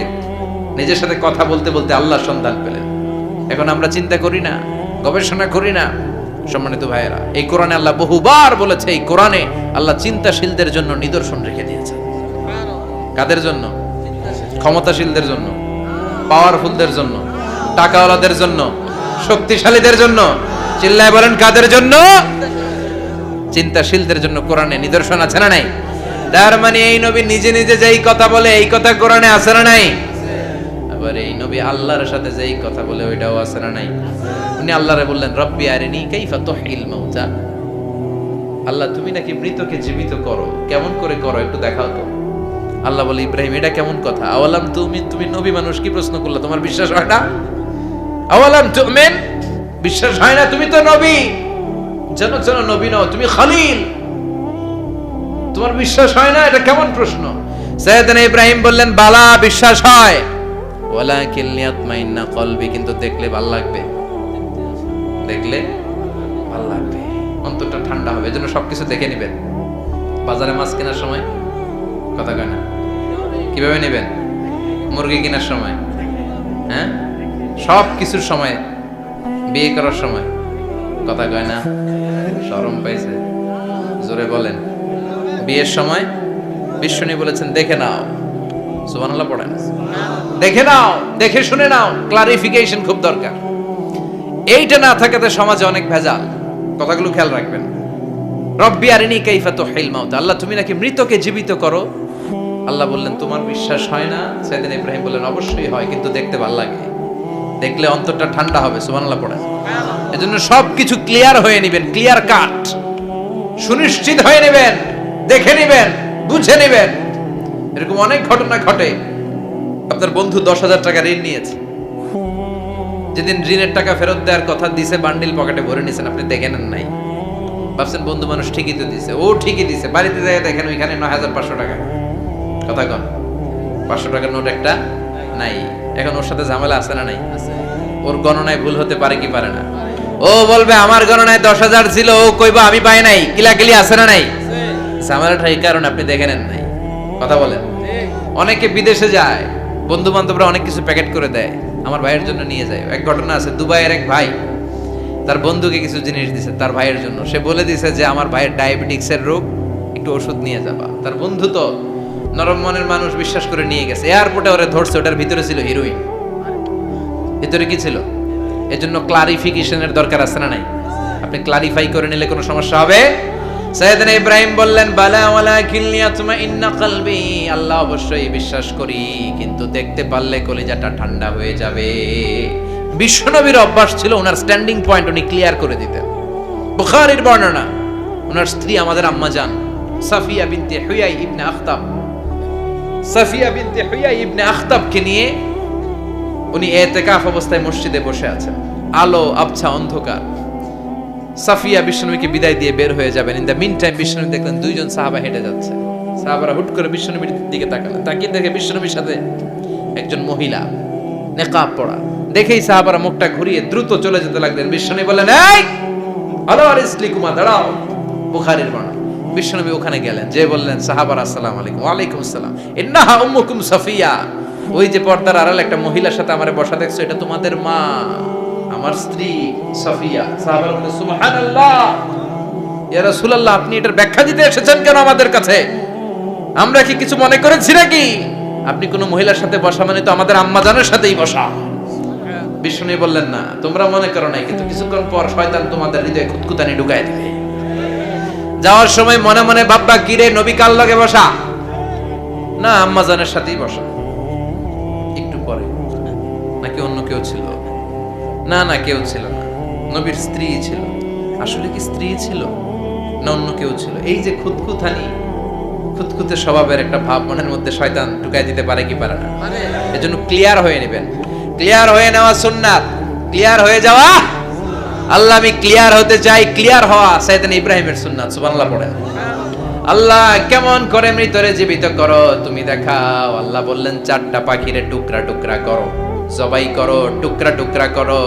নিজের সাথে কথা বলতে বলতে আল্লাহর সন্ধান পেলেন। এখন আমরা চিন্তা করি না, গবেষণা করি না। সম্মানিত ভাইয়েরা, এই কোরআনে আল্লাহ বহুবার বলেছে, এই কোরআনে আল্লাহ চিন্তাশীলদের জন্য নিদর্শন রেখে দিয়েছে। কাদের জন্য? ক্ষমতাশীলদের জন্য, পাওয়ারফুলদের জন্য, টাকাওয়ালাদের জন্য, শক্তিশালীদের জন্য। চিল্লায় বলেন, কাদের জন্য? চিন্তাশীলদের জন্য কোরআনে নিদর্শন আছে না নাই? তার মানে এই নবী নিজে নিজে যেই কথা বলে, এই কথা কোরআনে আছে না নাই? আবার এই নবী আল্লাহর সাথে যেই কথা বলে, ওইটাও আছে না নাই? উনি আল্লাহরে বললেন, রব্বি আরিনি কাইফা তুহিল মাউতা। আল্লাহ, তুমি নাকি মৃতকে জীবিত করো, কেমন করে করো একটু দেখাও তো। আল্লাহ বলে, ইব্রাহিম, এটা কেমন কথা? আওয়ালাম তুমি নবী মানুষ, কি প্রশ্ন করলা? তোমার বিশ্বাস হয় না? আওয়ালাম তুমিন, বিশ্বাস হয় না? তুমি তো নবী, জানো নবী নও, তুমি খলিল, তোমার বিশ্বাস হয় না? এটা কেমন প্রশ্ন? সাইয়েদনা ইব্রাহিম বললেন, বালা, বিশ্বাস হয়, ওয়ালাকিন লিয়াতমাইন্না কলবি, কিন্তু দেখলে ভালো লাগবে, দেখলে ভালো লাগবে, অন্তরটা ঠান্ডা হবে। এজন্য সবকিছু দেখে নেবেন। বাজারে মাছ কেনার সময় কথা কয় না, কিভাবে নেবেন? মুরগি কেনার সময়, হ্যাঁ, সব কিছুর সময়, বিয়ে করার সময় কথা কয় না, শরম পাইছে, জোরে বলেন। বিয়ের সময় বিশ্বনী বলেছেন দেখে নাও, সুবহানাল্লাহ পড়েন, দেখে নাও, দেখে শুনে নাও, ক্লারিফিকেশন খুব দরকার। এইটা না থাকাতে সমাজে অনেক ভেজাল। কথাগুলো খেয়াল রাখবেন। রব্বি আরিনি কাইফা তুহিল মাউত, আল্লাহ তুমি নাকি মৃতকে জীবিত করো। আল্লাহ বললেন তোমার বিশ্বাস হয় না? সাইয়েদনা ইব্রাহিম বললেন অবশ্যই হয়, কিন্তু দেখতে ভালো লাগে, দেখলে অন্তরটা ঠান্ডা হবে। সুবহানাল্লাহ পড়েন। এজন্য সবকিছু ক্লিয়ার হয়ে নেবেন, ক্লিয়ার কাট, সুনিশ্চিত হয়ে নেবেন, দেখে নেবেন, বুঝে নেবেন। এরকম অনেক ঘটনা ঘটে। আপনার বন্ধু 10,000 টাকা ঋণ নিয়েছে, যেদিন ঋণের টাকা ফেরত দেওয়ার কথা দিছে বান্ডিল পকেটে ভরে নিয়েছেন, আপনি দেখে নেন নাই, ভাবছেন বন্ধু মানুষ ঠিকই তো দিছে, ও ঠিকই দিছে, বাড়িতে যাই দেখেন ওইখানে 9,500 টাকা। কথা কন, 500 টাকার নোট একটা নাই। এখন ওর সাথে ঝামেলা আছে না নাই? ওর গণনায় ভুল হতে পারে কি পারে না? ও বলবে আমার গণনায় 10,000 ছিল, ও কইবা আমি পাই নাই, কিলাকিলি আছে না নাই? ঝামেলাটা এই কারণে আপনি দেখে নেন নাই। কথা বলেন। অনেকে বিদেশে যায়, বন্ধু বান্ধবরা অনেক কিছু প্যাকেট করে দেয়, আমার ভাইয়ের জন্য নিয়ে যায়। এক ঘটনা আছে, দুবাইয়ের এক ভাই তার বন্ধুকে কিছু জিনিস দিছে তার ভাইয়ের জন্য। সে বলে দিছে যে আমার ভাইয়ের ডায়াবেটিক্সের রোগ, একটু ওষুধ নিয়ে যাবা। তার বন্ধু তো নরম মনের মানুষ, বিশ্বাস করে নিয়ে গেছে। এয়ারপোর্টে ওরে ধরছে, ওটার ভিতরে ছিল হিরোইন। ভিতরে কি ছিল? এজন্য ক্লারিফিকেশনের দরকার আছে না নাই? আপনি ক্লারিফাই করে নিলে কোনো সমস্যা হবে? সাইয়েদনা ইব্রাহিম বললেন বালা ওয়ালাকিন লিয়াতমাইন্না কলবি, আল্লাহ অবশ্যই বিশ্বাস করি, কিন্তু দেখতে পারলে কলিজাটা ঠান্ডা হয়ে যাবে। বিশ্বনবীর অভ্যাস ছিল, ওনার স্ট্যান্ডিং পয়েন্ট উনি ক্লিয়ার করে দিতেন। বুখারীর বর্ণনা, ওনার স্ত্রী আমাদের আম্মা জান সাফিয়া বিনতে হুয়াই ইবনে আখতাব, সাফিয়া বিনতে হুয়াই ইবনে আখতাবকে নিয়ে উনি ইতিকাফ অবস্থায় মসজিদে বসে আছেন। আলো আবছা অন্ধকার। সাফিয়া বিশ্বনবীকে বিদায় দিয়ে বের হয়ে যাবেন। ইন দ্য মিন টাইম বিশ্বনবী দেখলেন দুইজন সাহাবা হেঁটে যাচ্ছে। সাহাবারা হুট করে বিশ্বনবীর দিকে তাকালেন, তাকিয়ে দেখে বিশ্বনবীর সাথে একজন মহিলা নেকাব পরা। দেখেই সাহাবারা মুখটা ঘুরিয়ে দ্রুত চলে যেতে লাগলেন। বিশ্বনবী বললেন এই আলো আরিসলিকুমা, দাঁড়াও। বুখারীর বর্ণনা। বিশ্বনবী ওখানে গেলেন, যে বললেন সাহাবারা আসসালামু আলাইকুম। ওয়ালাইকুম আসসালাম। ইন্নাহা উম্মুকুম সাফিয়া, ওই যে পর্দার আড়াল একটা মহিলার সাথে আমারে বসা দেখছো, এটা তোমাদের মা, আমার স্ত্রী সাফিয়া। সাহাবারা বললেন সুবহানাল্লাহ, ইয়া রাসূলুল্লাহ আপনি এটার ব্যাখ্যা দিতে এসেছেন কেন আমাদের কাছে? আমরা কি কিছু মনে করেছি নাকি? আপনি কোন মহিলার সাথে বসা মানে তো আমাদের আম্মা জানের সাথেই বসা। বিষ্ণু বললেন না, তোমরা মনে করো নাই, কিন্তু কিছুক্ষণ পর শয়তান তোমাদের হৃদয়ে খুঁতখুঁতানি ঢুকায় দিবে। যাওয়ার সময় মনে মনে ভাববা কিরে নবী কার লগে বসা? না, আম্মা জানের সাথেই বসা। একটু পরে নাকি অন্য কেউ ছিল? না না, কেউ ছিল না, নবীর স্ত্রী ছিল। আসলে কি স্ত্রী ছিল না অন্য কেউ ছিল? এই যে খুঁতখুঁতানি, খুঁতখুঁতে স্বভাবের একটা ভাব মনের মধ্যে শয়তান ঢুকাই দিতে পারে কি পারে না? এজন্য ক্লিয়ার হয়ে নেবেন। ক্লিয়ার হয়ে নেওয়া সুন্নাত, ক্লিয়ার হয়ে যাওয়া। আল্লাহ আমি ক্লিয়ার হতে চাই, ক্লিয়ার হওয়া সাইয়েদনা ইব্রাহিমের সুন্নাত। সুবহানাল্লাহ পড়েন। আল্লাহ কেমন করে মৃতরে জীবিত করো তুমি দেখাও। আল্লাহ বললেন 4টা পাখিরে টুকরা টুকরা করো, জবাই করো, টুকরা টুকরা করো,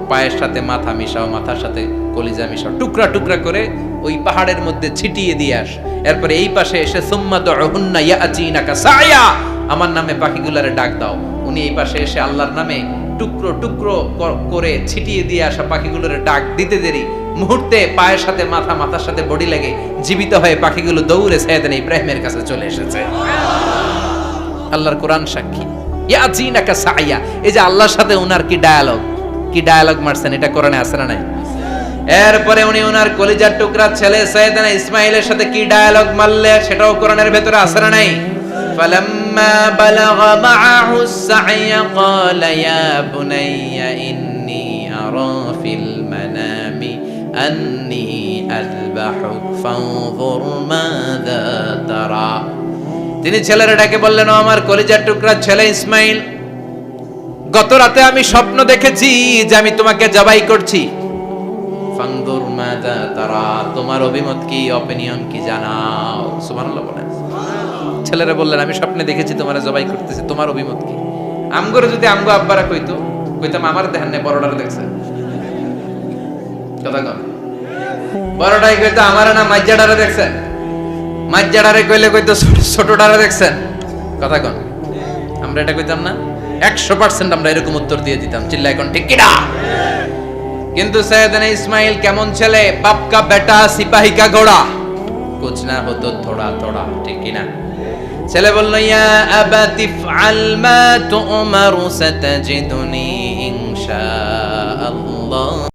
পায়ের সাথে মাথা মিশাও, মাথার সাথে কলিজা মিশাও, টুকরা টুকরা করে ওই পাহাড়ের মধ্যে ছিটিয়ে দিয়ে আস। এরপরে এই পাশে এসে সুম্মা দুহুন্না ইয়াতিনাকা সায়া, আমার নামে পাখিগুলারে ডাক দাও। উনি এই পাশে এসে আল্লাহর নামে টুকরো টুকরো করে ছিটিয়ে দিয়ে আসা পাখিগুলোরে ডাক দিতে দেরি মুহূর্তে পায়ের সাথে মাথা, মাথার সাথে বডি লেগে জীবিত হয়ে পাখিগুলো দৌড়ে সাইয়েদনা ইব্রাহিমের কাছে চলে এসেছে। আল্লাহর কোরআন সাক্ষী। ইয়াতিনাকা সায়া, এই যে আল্লাহর সাথে উনার কি ডায়ালগ মারছেন, এটা কোরআনে আছে না নাই? এরপরে উনি ওনার কলিজার টুকরা ছেলে সাইয়েদনা ইসমাইলের সাথে কি ডায়ালগ মারলে, সেটাও কোরআনের ভেতরে আছে না নাই? ফালাম্মা বালাগা মাআহু সাইয়া ক্বালা ইয়া বুনাইয়া ইন্নী আরা ফিল মানামি আন্নী আযবাহুক ফানজুর মাযা তারা। তিনি ছেলের ডাকে বললেন, ও আমার কলিজার টুকরা ছেলে ইসমাইল, গত রাতে আমি স্বপ্ন দেখেছি যে আমি তোমাকে জবাই করছি। ফানজুর মাযা তারা, তোমার অভিমত কি, অপিনিয়ন কি জানাও। সুবহানাল্লাহ বলেন। ছেলেরা বললেন আমি স্বপ্নে দেখেছি তোমারে জবাই করতেছি, তোমার অভিমত কি? আমগরে যদি আমগো আব্বারা কইতাম আমার দেখেন না, বড়টারে দেখছে। কথা কন, বড়টাই কইতো আমার না মাজ্জাডারে দেখছেন, মাজ্জাডারে কইলে কইতো ছোটটারে দেখছেন। কথা কোন? আমরা এটা কইতাম না? 100% আমরা এরকম উত্তর দিয়ে দিতাম, চিল্লায় কোন ঠিক কিনা? কিন্তু সৈয়দনা ইসমাইল কেমন ছেলে, বাপ কা বেটা সিপাহি কা ঘোড়া, কুছ না হতো থোড়া থোড়া, ঠিক কিনা? ছেলে বলল ইয়া আবাতি ফাআল মা তু'মারু সাতাজিদুনি ইনশা